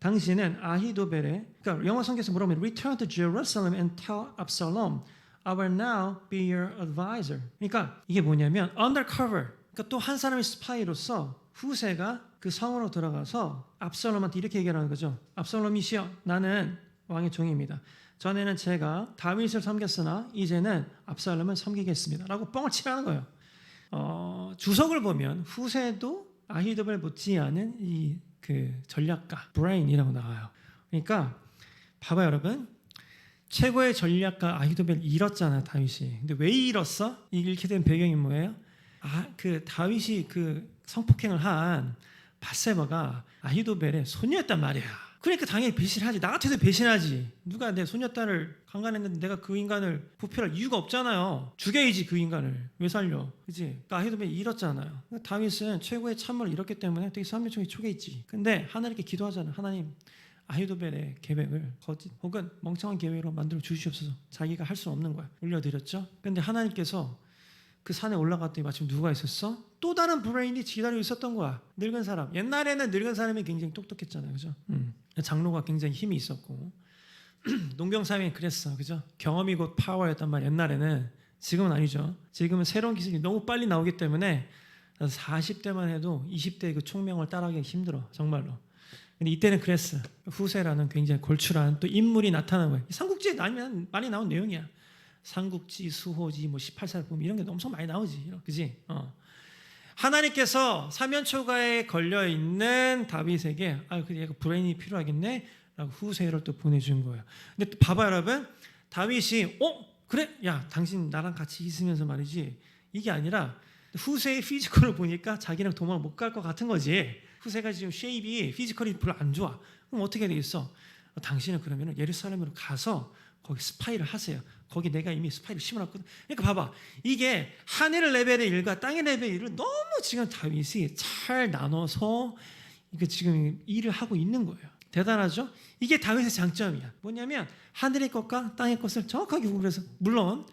당신은 아히도벨의, 그러니까 영어 성경에서 뭐라고 하면 Return to Jerusalem and tell Absalom, I will now be your advisor. 그러니까 이게 뭐냐면 undercover, 그러니까 또 한 사람의 스파이로서 후세가 그 성으로 들어가서 압살롬한테 이렇게 얘기하는 거죠. 압살롬이시여, 나는 왕의 종입니다. 전에는 제가 다윗을 섬겼으나 이제는 압살롬을 섬기겠습니다 라고 뻥을 치라는 거예요. 주석을 보면 후세도 아히도벨 못지않은 이 그 전략가 브레인이라고 나와요. 그러니까 봐봐요 여러분, 최고의 전략가 아히도벨 잃었잖아요 다윗이. 근데 왜 잃었어? 이렇게 된 배경이 뭐예요? 그 다윗이 그 성폭행을 한 밧세바가 아히도벨의 소녀였단 말이야. 그러니까 당연히 배신하지. 나 같아도 배신하지. 누가 내 소녀딸을 강간했는데 내가 그 인간을 보필할 이유가 없잖아요. 죽여야지 그 인간을. 왜 살려? 그치? 그러니까 아히도벨이 잃었잖아요. 그러니까 다윗은 최고의 참모를 잃었기 때문에 되게 사람의 초기에 있지. 근데 하나님께 기도하잖아. 하나님, 아히도벨의 계획을 거짓 혹은 멍청한 계획으로 만들어 주시옵소서. 자기가 할 수 없는 거야. 올려드렸죠. 근데 하나님께서 그 산에 올라갔더니 마침 누가 있었어? 또 다른 브레인이 기다리고 있었던 거야. 늙은 사람. 옛날에는 늙은 사람이 굉장히 똑똑했잖아요. 그죠? 장로가 굉장히 힘이 있었고 농경사회는 그랬어. 그죠? 경험이 곧 파워였단 말이야. 옛날에는. 지금은 아니죠. 지금은 새로운 기술이 너무 빨리 나오기 때문에 40대만 해도 20대의 그 총명을 따라하기가 힘들어. 정말로. 근데 이때는 그랬어. 후세라는 굉장히 골출한 또 인물이 나타나는 거야. 삼국지에 많이 나온 내용이야. 삼국지, 수호지, 뭐 18살 보면 이런 게 엄청 많이 나오지, 그지? 하나님께서 사면초가에 걸려 있는 다윗에게 그래 얘가 브레인이 필요하겠네라고 후세를 또 보내준 거예요. 근데 또 봐봐 여러분, 다윗이 그래, 야 당신 나랑 같이 있으면서 말이지, 이게 아니라 후세의 피지컬을 보니까 자기랑 도망을 못 갈 것 같은 거지. 후세가 지금 쉐입이 피지컬이 별로 안 좋아. 그럼 어떻게 되겠어? 당신은 그러면 예루살렘으로 가서 거기 스파이를 하세요. 거기 내가 이미 스파이를 심어놨거든. 그러니까 봐봐, 이게 하늘 레벨의 일과 땅의 레벨의 일을 너무 지금 다윗이 잘 나눠서 이거 지금 일을 하고 있는 거예요. 대단하죠? 이게 다윗의 장점이야. 뭐냐면 하늘의 것과 땅의 것을 정확하게 구분해서, 물론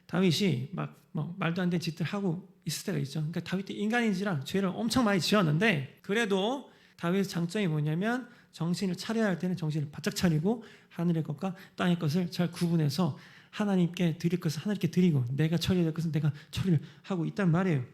다윗이 막 말도 안 되는 짓들 하고 있을 때가 있죠. 그러니까 다윗이 인간인지라 죄를 엄청 많이 지었는데, 그래도 다윗의 장점이 뭐냐면 정신을 차려야 할 때는 정신을 바짝 차리고 하늘의 것과 땅의 것을 잘 구분해서 하나님께 드릴 것을 하나님께 드리고 내가 처리해야 될 것은 내가 처리를 하고 있단 말이에요.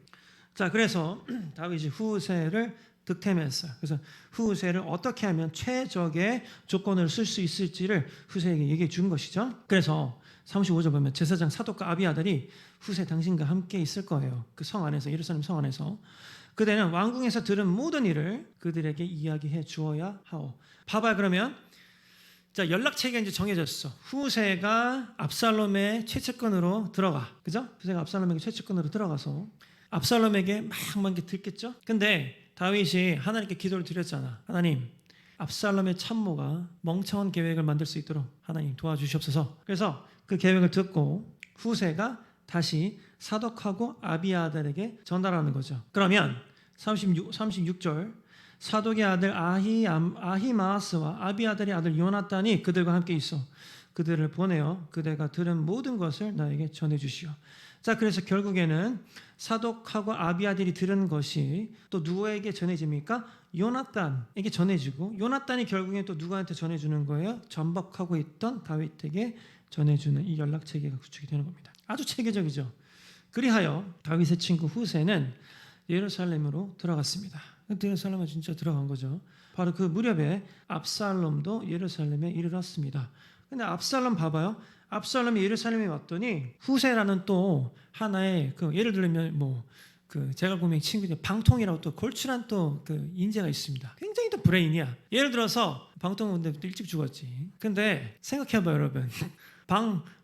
자, 그래서 다윗이 후세를 득템했어요. 그래서 후세를 어떻게 하면 최적의 조건을 쓸 수 있을지를 후세에게 얘기해 준 것이죠. 그래서 35절 보면 제사장 사독과 아비아달이 후세 당신과 함께 있을 거예요. 그 성 안에서, 예루살렘 성 안에서. 그대는 왕궁에서 들은 모든 일을 그들에게 이야기해 주어야 하오. 봐봐, 그러면 자, 연락체가 이제 정해졌어. 후세가 압살롬의 최측근으로 들어가, 그죠? 후세가 압살롬에게 최측근으로 들어가서 압살롬에게 막 이렇게 듣겠죠. 근데 다윗이 하나님께 기도를 드렸잖아. 하나님, 압살롬의 참모가 멍청한 계획을 만들 수 있도록 하나님 도와주시옵소서. 그래서 그 계획을 듣고 후세가 다시 사독하고 아비아달에게 전달하는 거죠. 그러면 36절, 사독의 아들 아히마스와 아비아달의 아들 요나단이 그들과 함께 있어 그들을 보내어 그대가 들은 모든 것을 나에게 전해주시오. 자, 그래서 결국에는 사독하고 아비아달이 들은 것이 또 누구에게 전해집니까? 요나단에게 전해지고, 요나단이 결국엔 또 누구한테 전해주는 거예요? 전복하고 있던 다윗에게 전해주는 이 연락체계가 구축이 되는 겁니다. 아주 체계적이죠. 그리하여 다윗의 친구 후세는 예루살렘으로 들어갔습니다. 예루살렘에 진짜 들어간 거죠. 바로 그 무렵에 압살롬도 예루살렘에 이르렀습니다. 근데 압살롬 봐봐요. 압살롬이 예루살렘에 왔더니 후세라는 또 하나의 예를 들면 제가 보면 친구들 방통이라고 또 걸출한 또 그 인재가 있습니다. 굉장히 또 브레인이야. 예를 들어서 방통은 근데 일찍 죽었지. 근데 생각해봐 여러분.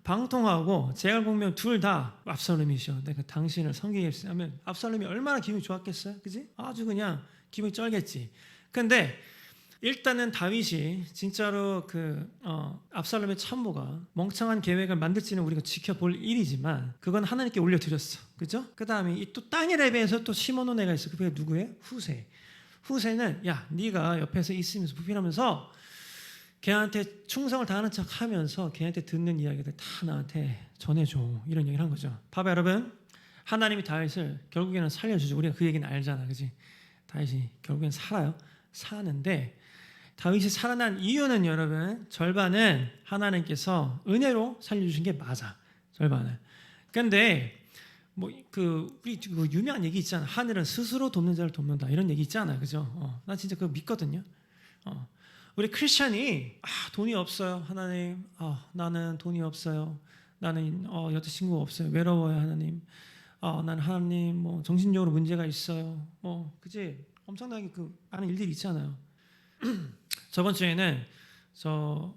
방통하고 제갈공명 둘 다 압살롬이셔. 내가 당신을 섬기겠으면 압살롬이 얼마나 기분이 좋았겠어요, 그지? 아주 그냥 기분이 쩔겠지. 근데 일단은 다윗이 진짜로 압살롬의 참모가 멍청한 계획을 만들지는 우리가 지켜볼 일이지만 그건 하나님께 올려드렸어, 그죠? 그 다음에 이 또 땅의 레벨에서 또 심어놓은 애가 있어. 그게 누구예요? 후세. 후세는 야, 네가 옆에서 있으면서 부필하면서 걔한테 충성을 다하는 척 하면서 걔한테 듣는 이야기들 다 나한테 전해줘, 이런 얘기를 한 거죠. 봐봐 여러분, 하나님이 다윗을 결국에는 살려주죠. 우리가 그 얘기는 알잖아, 그지? 다윗이 결국엔 살아요. 사는데 다윗이 살아난 이유는 여러분, 절반은 하나님께서 은혜로 살려주신 게 맞아, 절반은. 근데 우리 그 유명한 얘기 있잖아. 하늘은 스스로 돕는 자를 돕는다, 이런 얘기 있잖아, 그죠? 나 진짜 그거 믿거든요. 우리 크리스찬이 돈이 없어요, 하나님. 나는 돈이 없어요. 나는 여자친구가 없어요. 외로워요, 하나님. 나는 하나님 정신적으로 문제가 있어요. 그지? 엄청나게 많은 일들이 있잖아요. 저번 주에는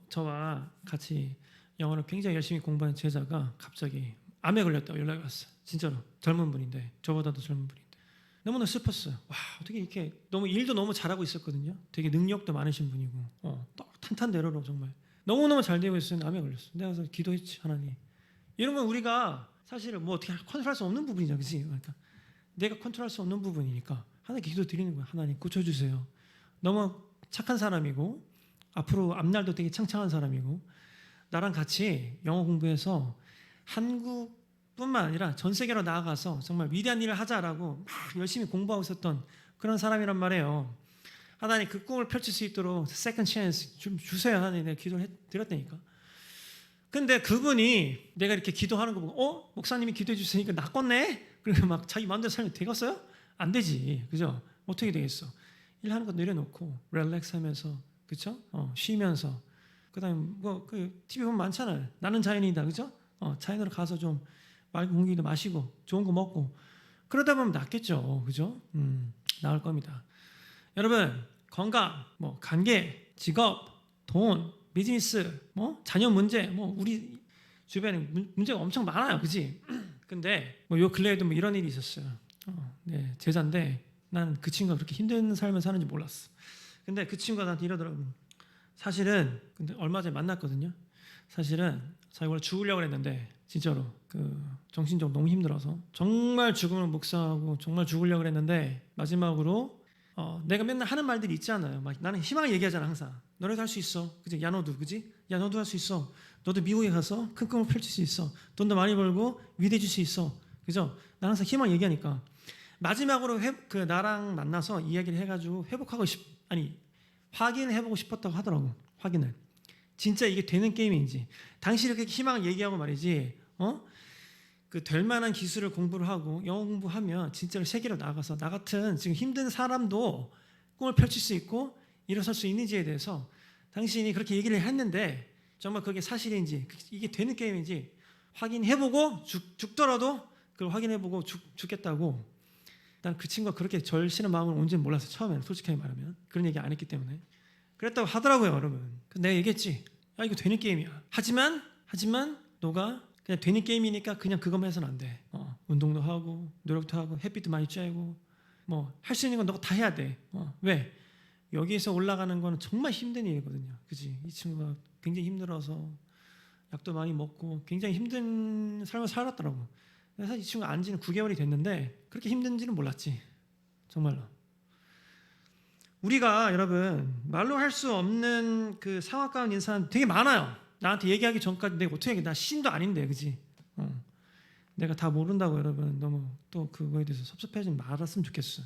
저와 같이 영어를 굉장히 열심히 공부하는 제자가 갑자기 암에 걸렸다고 연락이 왔어요. 진짜로 젊은 분인데, 저보다도 젊은 분인데 너무나 슬펐어요. 와, 어떻게 이렇게 일도 너무 잘하고 있었거든요. 되게 능력도 많으신 분이고 탄탄대로로 정말 너무너무 잘 되고 있었는데 암에 걸렸어. 내가 그래서 기도했지, 하나님. 이러면 우리가 사실은 어떻게 컨트롤할 수 없는 부분이죠, 그렇지? 그러니까 내가 컨트롤할 수 없는 부분이니까 하나님께 기도 드리는 거야. 하나님 고쳐주세요. 너무 착한 사람이고 앞으로 앞날도 되게 창창한 사람이고 나랑 같이 영어 공부해서 한국뿐만 아니라 전 세계로 나아가서 정말 위대한 일을 하자라고 막 열심히 공부하고 있었던 그런 사람이란 말이에요. 하나님 그 꿈을 펼칠 수 있도록 세컨드 찬스 좀 주세요. 하나님, 내가 기도를 드렸다니까. 근데 그분이 내가 이렇게 기도하는 거 보고 목사님이 기도해 주시니까 나 껐네? 그리고 막 자기 마음대로 살면 되겠어요? 안 되지, 그죠? 어떻게 되겠어? 일하는 거 내려놓고 릴렉스 하면서, 그죠? 쉬면서. 그 다음에 TV 보면 많잖아요. 나는 자연이다, 그죠? 차이나로 가서 좀 맑은 공기도 마시고 좋은 거 먹고 그러다 보면 낫겠죠. 그죠? 나을 겁니다. 여러분 건강, 뭐 관계, 직업, 돈, 비즈니스, 뭐 자녀 문제, 뭐 우리 주변에 문제가 엄청 많아요. 그지? 근데 뭐 요 근래에도 뭐 이런 일이 있었어요. 네, 제자인데 난 그 친구가 그렇게 힘든 삶을 사는지 몰랐어. 근데 그 친구가 나한테 이러더라고. 사실은 근데 얼마 전에 만났거든요. 사실은 자기 원래 죽으려고 했는데 진짜로 그 정신적으로 너무 힘들어서 정말 죽음을 묵상하고 정말 죽으려고 했는데 마지막으로 내가 맨날 하는 말들이 있잖아요. 막 나는 희망을 얘기하잖아 항상. 너네도 할 수 있어. 그지? 야 너도 그지? 야 너도 할 수 있어. 너도 미국에 가서 큰 꿈을 펼칠 수 있어. 돈도 많이 벌고 위대해질 수 있어. 그죠? 나 항상 희망 얘기하니까 마지막으로 그 나랑 만나서 이야기를 해가지고 확인을 해보고 싶었다고 하더라고. 확인을. 진짜 이게 되는 게임인지. 당신이 그렇게 희망을 얘기하고 말이지. 그 될 만한 기술을 공부를 하고 영어 공부하면 진짜로 세계로 나가서 나 같은 지금 힘든 사람도 꿈을 펼칠 수 있고 일어설 수 있는지에 대해서 당신이 그렇게 얘기를 했는데 정말 그게 사실인지 이게 되는 게임인지 확인해보고 죽더라도 그걸 확인해보고 죽겠다고. 난 그 친구가 그렇게 절실한 마음을 온지는 몰랐어. 처음에는 솔직하게 말하면 그런 얘기 안 했기 때문에 그랬다고 하더라고요. 여러분 내가 얘기했지. 야 이거 되는 게임이야. 하지만 너가 그냥 되는 게임이니까 그냥 그것만 해서는 안 돼. 운동도 하고 노력도 하고 햇빛도 많이 쬐고 뭐 할 수 있는 건 너가 다 해야 돼. 왜? 여기에서 올라가는 거는 정말 힘든 일이거든요. 그지? 이 친구가 굉장히 힘들어서 약도 많이 먹고 굉장히 힘든 삶을 살았더라고. 사실 이 친구가 안 지는 9개월이 됐는데 그렇게 힘든지는 몰랐지. 정말로. 우리가 여러분 말로 할 수 없는 그 상황 가운데 있는 사람 되게 많아요. 나한테 얘기하기 전까지 내가 어떻게 나 신도 아닌데 그지? 내가 다 모른다고 여러분 너무 또 그거에 대해서 섭섭해하지 말았으면 좋겠어.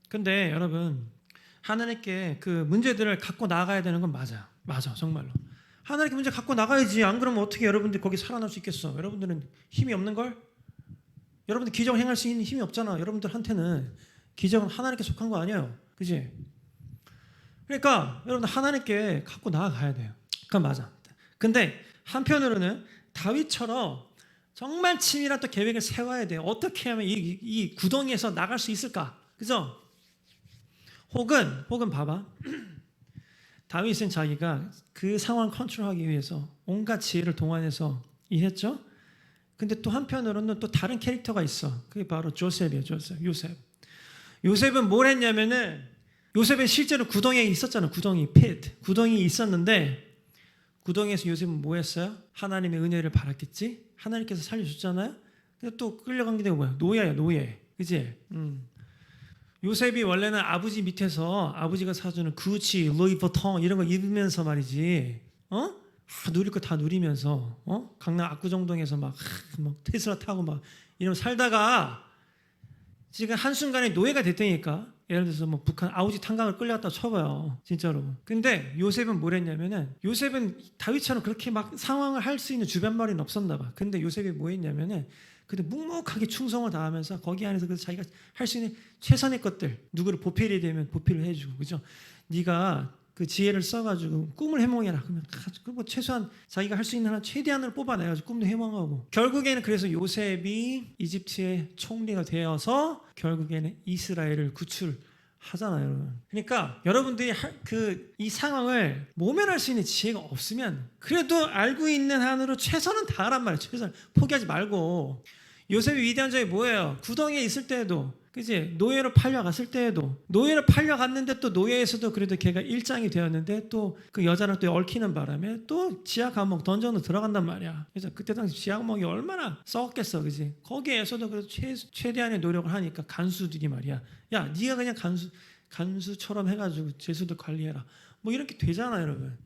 근데 여러분 하나님께 그 문제들을 갖고 나가야 되는 건 맞아 정말로. 하나님께 문제 갖고 나가야지. 안 그러면 어떻게 여러분들 거기 살아날 수 있겠어? 여러분들은 힘이 없는 걸? 여러분들 기적을 행할 수 있는 힘이 없잖아. 여러분들한테는 기적은 하나님께 속한 거 아니에요. 그지? 그러니까 여러분들 하나님께 갖고 나아가야 돼요. 그건 맞아. 근데 한편으로는 다윗처럼 정말 치밀한 또 계획을 세워야 돼요. 어떻게 하면 이 구덩이에서 나갈 수 있을까? 그죠? 혹은 봐봐. 다윗은 자기가 그 상황을 컨트롤하기 위해서 온갖 지혜를 동원해서 일했죠. 근데 또 한편으로는 또 다른 캐릭터가 있어. 그게 바로 요셉이에요. 요셉은 뭘 했냐면은 요셉은 실제로 구덩이에 있었잖아. 구덩이 있었는데 구덩이에서 요셉은 뭐 했어요? 하나님의 은혜를 바랐겠지? 하나님께서 살려줬잖아요. 근데 또 끌려간 게 뭐야? 노예야, 노예. 그지? 요셉이 원래는 아버지 밑에서 아버지가 사주는 구치, 루이비통 이런 거 입으면서 말이지. 누릴 거 다 누리면서 강남 압구정동에서 막 테슬라 타고 막 이러면 살다가 지금 한순간에 노예가 됐다니까. 예를 들어서 뭐 북한 아우지 탄광을 끌려갔다 쳐봐요. 진짜로. 근데 요셉은 뭘 했냐면은 요셉은 다윗처럼 그렇게 막 상황을 할 수 있는 주변말이는 없었나 봐. 근데 요셉이 뭐 했냐면은 근데 묵묵하게 충성을 다하면서 거기 안에서 그래서 자기가 할 수 있는 최선의 것들 누구를 보필이 되면 보필을 해주고 그죠? 네가 그 지혜를 써가지고 꿈을 해몽해라. 그러면 뭐 최소한 자기가 할 수 있는 한 최대한으로 뽑아내가지고 꿈도 해몽하고 결국에는 그래서 요셉이 이집트의 총리가 되어서 결국에는 이스라엘을 구출하잖아요, 여러분. 그러니까 여러분들이 이 상황을 모면할 수 있는 지혜가 없으면 그래도 알고 있는 한으로 최선은 다하란 말이에요. 최선 포기하지 말고. 요셉이 위대한 점이 뭐예요? 구덩이에 있을 때에도 그지? 노예로 팔려갔을 때에도 노예로 팔려갔는데 또 노예에서도 그래도 걔가 일장이 되었는데 또 그 여자를 또 얽히는 바람에 또 지하 감옥 던전으로 들어간단 말이야. 그래서 그때 당시 지하 감옥이 얼마나 썩었겠어, 그지? 거기에서도 그래도 최대한의 노력을 하니까 간수들이 말이야. 야, 네가 그냥 간수처럼 해가지고 죄수들 관리해라. 뭐 이렇게 되잖아, 여러분.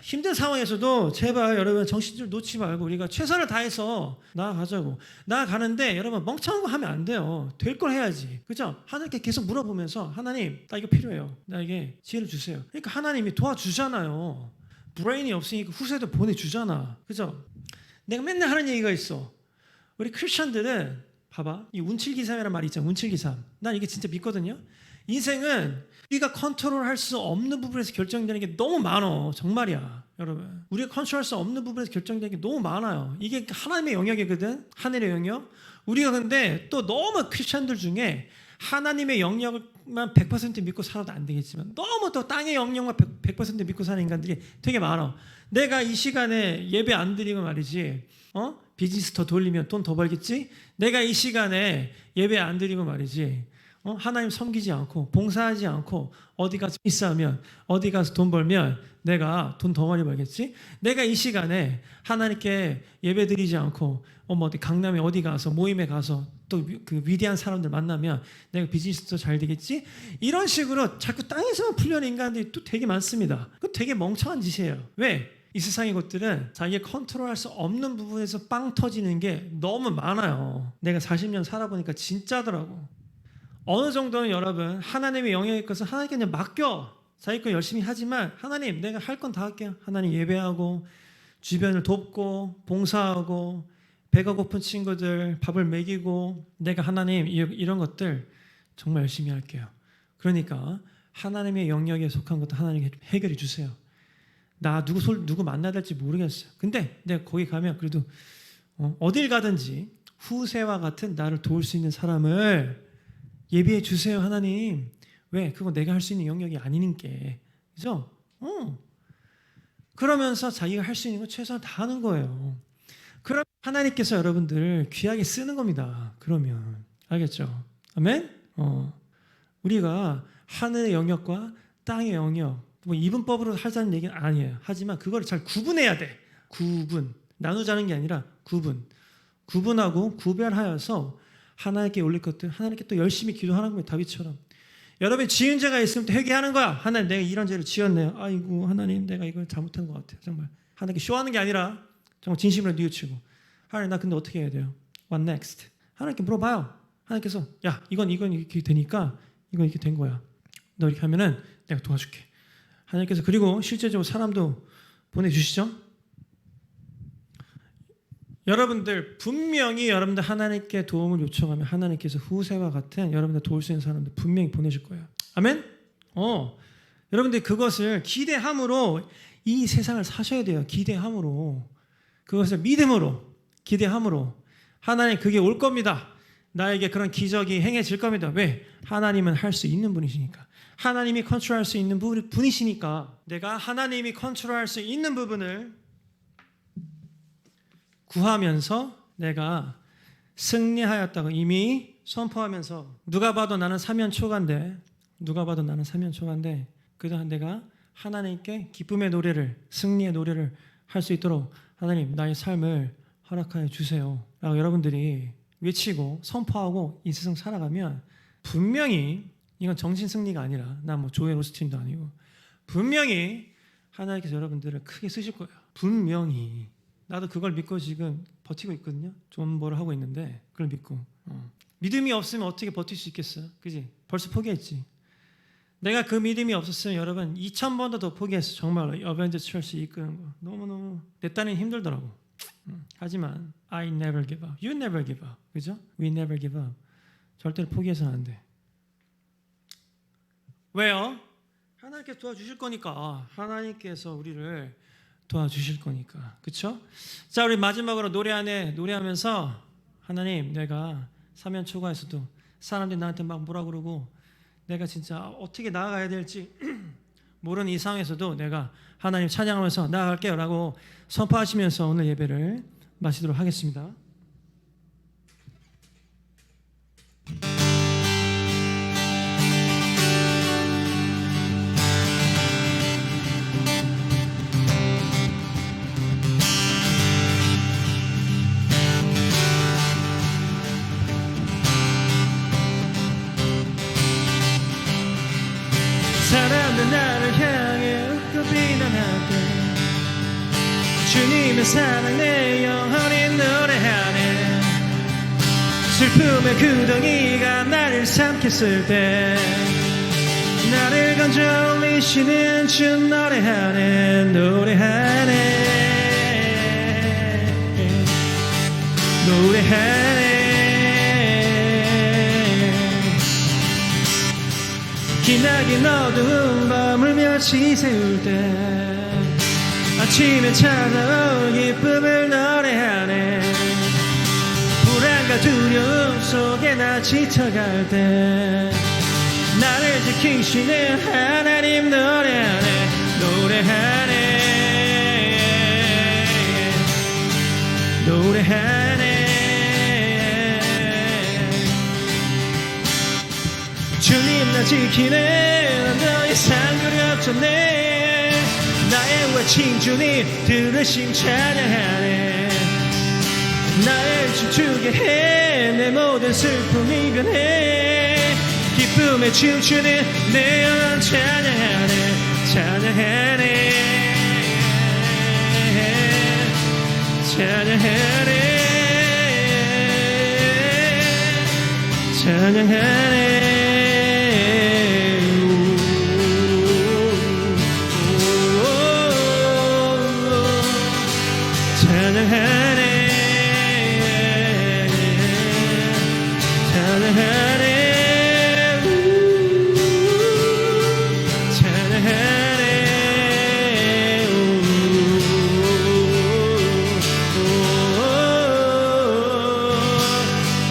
힘든 상황에서도 제발 여러분 정신줄 놓지 말고 우리가 최선을 다해서 나아가자고. 나아가는데 여러분 멍청한 거 하면 안 돼요. 될 걸 해야지. 그죠? 하나님께 계속 물어보면서 하나님 나 이거 필요해요. 나에게 지혜를 주세요. 그러니까 하나님이 도와주잖아요. 브레인이 없으니까 후세도 보내주잖아. 그죠? 내가 맨날 하는 얘기가 있어. 우리 크리스천들은 봐봐. 이 운칠기삼이라는 말이 있잖아. 운칠기삼. 난 이게 진짜 믿거든요. 인생은 우리가 컨트롤할 수 없는 부분에서 결정되는 게 너무 많아. 정말이야, 여러분. 우리가 컨트롤할 수 없는 부분에서 결정되는 게 너무 많아요. 이게 하나님의 영역이거든. 하늘의 영역. 우리가 근데 또 너무 크리스천들 중에 하나님의 영역만 100% 믿고 살아도 안 되겠지만 너무 또 땅의 영역만 100% 믿고 사는 인간들이 되게 많아. 내가 이 시간에 예배 안 드리고 말이지, 비즈니스 더 돌리면 돈 더 벌겠지? 내가 이 시간에 예배 안 드리고 말이지, 하나님 섬기지 않고 봉사하지 않고 어디 가서 있으면 어디 가서 돈 벌면 내가 돈 더 많이 벌겠지? 내가 이 시간에 하나님께 예배 드리지 않고 어디 강남에 어디 가서 모임에 가서 또 그 위대한 사람들 만나면 내가 비즈니스도 잘 되겠지? 이런 식으로 자꾸 땅에서만 풀려는 인간들이 또 되게 많습니다. 그거 되게 멍청한 짓이에요. 왜? 이 세상의 것들은 자기가 컨트롤할 수 없는 부분에서 빵 터지는 게 너무 많아요. 내가 40년 살아보니까 진짜더라고. 어느 정도는 여러분 하나님의 영역의 것을 하나님께 그냥 맡겨. 자기 거 열심히 하지만 하나님 내가 할 건 다 할게요. 하나님 예배하고 주변을 돕고 봉사하고 배가 고픈 친구들 밥을 먹이고 내가 하나님 이런 것들 정말 열심히 할게요. 그러니까 하나님의 영역에 속한 것도 하나님 해결해 주세요. 나 누구 만나야 될지 모르겠어요. 근데 내가 거기 가면 그래도 어딜 가든지 후세와 같은 나를 도울 수 있는 사람을 예비해 주세요, 하나님. 왜? 그거 내가 할 수 있는 영역이 아니니까. 그죠? 그러면서 자기가 할 수 있는 거 최선을 다하는 거예요. 그럼 하나님께서 여러분들 귀하게 쓰는 겁니다. 그러면 알겠죠? 아멘? 우리가 하늘의 영역과 땅의 영역 뭐 이분법으로 하자는 얘기는 아니에요. 하지만 그걸 잘 구분해야 돼. 나누자는 게 아니라 구분하고 구별하여서 하나님께 올릴 것들 하나님께 또 열심히 기도하는 거예요. 다윗처럼. 여러분 지은 죄가 있으면 또 회개하는 거야. 하나님 내가 이런 죄를 지었네요. 아이고 하나님 내가 이걸 잘못한 것 같아요. 정말 하나님께 쇼하는 게 아니라 정말 진심으로 뉘우치고 하나님 나 근데 어떻게 해야 돼요? What next? 하나님께 물어봐요. 하나님께서 야 이건 이렇게 되니까 이건 이렇게 된 거야. 너 이렇게 하면은 내가 도와줄게. 하나님께서 그리고 실제적으로 사람도 보내주시죠. 여러분들 분명히 여러분들 하나님께 도움을 요청하면 하나님께서 후세와 같은 여러분들 도울 수 있는 사람들 분명히 보내실 거예요. 아멘? 여러분들 그것을 기대함으로 이 세상을 사셔야 돼요. 기대함으로. 그것을 믿음으로 기대함으로 하나님 그게 올 겁니다. 나에게 그런 기적이 행해질 겁니다. 왜? 하나님은 할 수 있는 분이시니까. 하나님이 컨트롤할 수 있는 분이시니까 내가 하나님이 컨트롤할 수 있는 부분을 구하면서 내가 승리하였다고 이미 선포하면서 누가 봐도 나는 사면초가인데 그다음 내가 하나님께 기쁨의 노래를 승리의 노래를 할 수 있도록 하나님 나의 삶을 허락하여 주세요 라고 여러분들이 외치고 선포하고 이 세상 살아가면 분명히 이건 정신승리가 아니라 나 뭐 조엘 오스틴도 아니고 분명히 하나님께서 여러분들을 크게 쓰실 거예요. 분명히. 나도 그걸 믿고 지금 버티고 있거든요. 존버를 하고 있는데 그걸 믿고 믿음이 없으면 어떻게 버틸 수 있겠어요? 그지? 벌써 포기했지. 내가 그 믿음이 없었으면 여러분 2000번도 더 포기했어. 정말로 어벤져스 철시 이끄는 거 너무너무 내 딴엔 힘들더라고. 하지만 I never give up. You never give up. 그죠? We never give up. 절대로 포기해서는 안 돼. 왜요? 하나님께서 도와주실 거니까. 하나님께서 우리를 도와주실 거니까. 그렇죠? 자, 우리 마지막으로 노래하면서 하나님 내가 사면초가에서도 사람들이 나한테 막 뭐라 그러고 내가 진짜 어떻게 나아가야 될지 모르는 이 상황에서도 내가 하나님 찬양하면서 나아갈게요 라고 선포하시면서 오늘 예배를 마치도록 하겠습니다. 사람들 나를 향해 웃고 비난하고 주님의 사랑 내 영혼이 노래하네. 슬픔의 구덩이가 나를 삼켰을 때 나를 건져 올리시는 주 노래하네. 밤야긴 어두운 밤을 며칠 세울 때 아침에 찾아올 기쁨을 노래하네. 불안과 두려움 속에 나 지쳐갈 때 나를 지키시는 하나님 노래하네. 주님 나 지키네. 난 더 이상 두렵잖네. 나의 외침 주님 들으심 찬양하네. 나를 춤추게 해. 내 모든 슬픔이 변해. 기쁨에 춤추는 내 영혼 찬양하네. 찬양하네.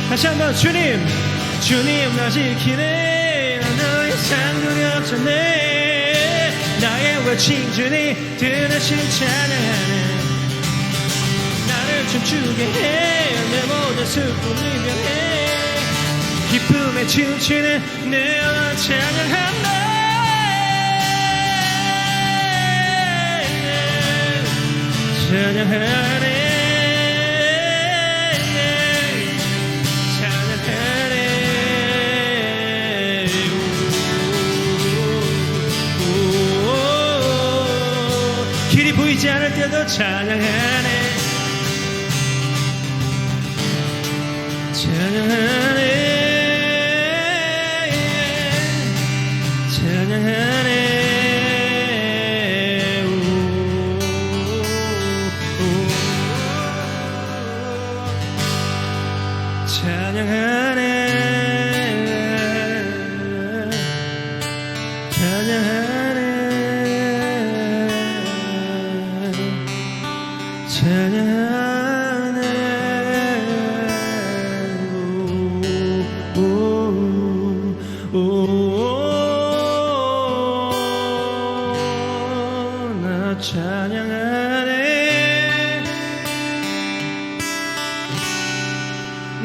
다시 한번 주님 나 지키네. 난 더 이상 두렵잖네. 나의 외침 주님 들으심 찬양하네. 나를 춤추게 해. 내 모든 슬픔이 변해. 기쁨에 춤추는 내 영혼 찬양한다. 찬양하네. 길이 보이지 않을 때도 찬양하네.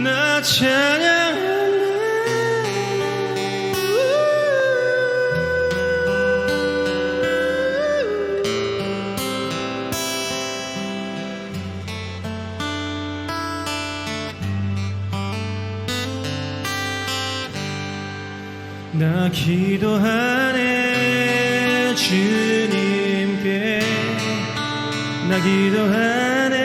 나 찬양하네. 나 기도하네. 주님께 나 기도하네.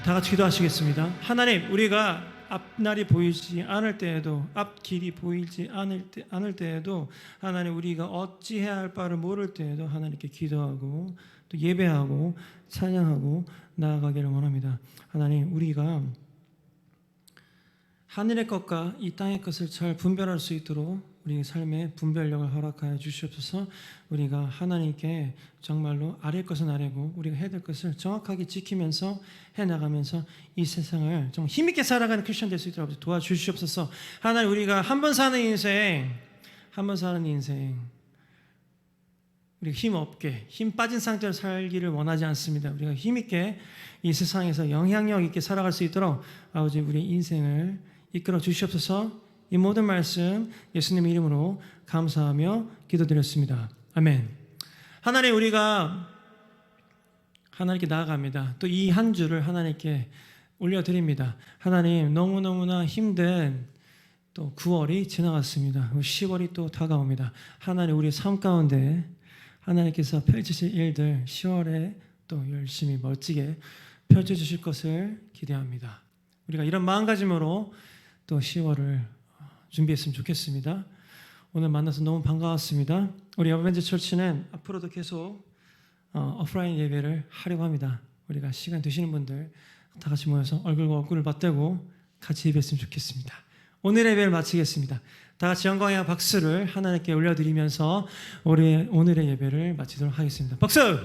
다 같이 기도하시겠습니다. 하나님, 우리가 앞날이 보이지 않을 때에도, 앞길이 보이지 않을 때에도, 하나님, 우리가 어찌해야 할 바를 모를 때에도 하나님께 기도하고 또 예배하고 찬양하고 나아가기를 원합니다. 하나님, 우리가 하늘의 것과 이 땅의 것을 잘 분별할 수 있도록 우리 삶의 분별력을 허락하여 주시옵소서. 우리가 하나님께 정말로 아랠 것은 아뢰고 우리가 해야 될 것을 정확하게 지키면서 해나가면서 이 세상을 좀 힘있게 살아가는 크리스천 될 수 있도록 도와주시옵소서. 하나님, 우리가 한 번 사는 인생 우리가 힘없게, 힘 빠진 상태로 살기를 원하지 않습니다. 우리가 힘있게 이 세상에서 영향력 있게 살아갈 수 있도록 아버지 우리 인생을 이끌어 주시옵소서. 이 모든 말씀 예수님 이름으로 감사하며 기도드렸습니다. 아멘. 하나님, 우리가 하나님께 나아갑니다. 또 이 한 주를 하나님께 올려드립니다. 하나님, 너무너무나 힘든 또 9월이 지나갔습니다. 10월이 또 다가옵니다. 하나님, 우리 삶 가운데 하나님께서 펼치실 일들 10월에 또 열심히 멋지게 펼쳐주실 것을 기대합니다. 우리가 이런 마음가짐으로 또 10월을 준비했으면 좋겠습니다. 오늘 만나서 너무 반가웠습니다. 우리 어벤져 처치는 앞으로도 계속 오프라인 예배를 하려고 합니다. 우리가 시간 되시는 분들 다 같이 모여서 얼굴과 얼굴을 맞대고 같이 예배했으면 좋겠습니다. 오늘의 예배를 마치겠습니다. 다 같이 영광의 박수를 하나님께 올려드리면서 우리 오늘의 예배를 마치도록 하겠습니다. 박수!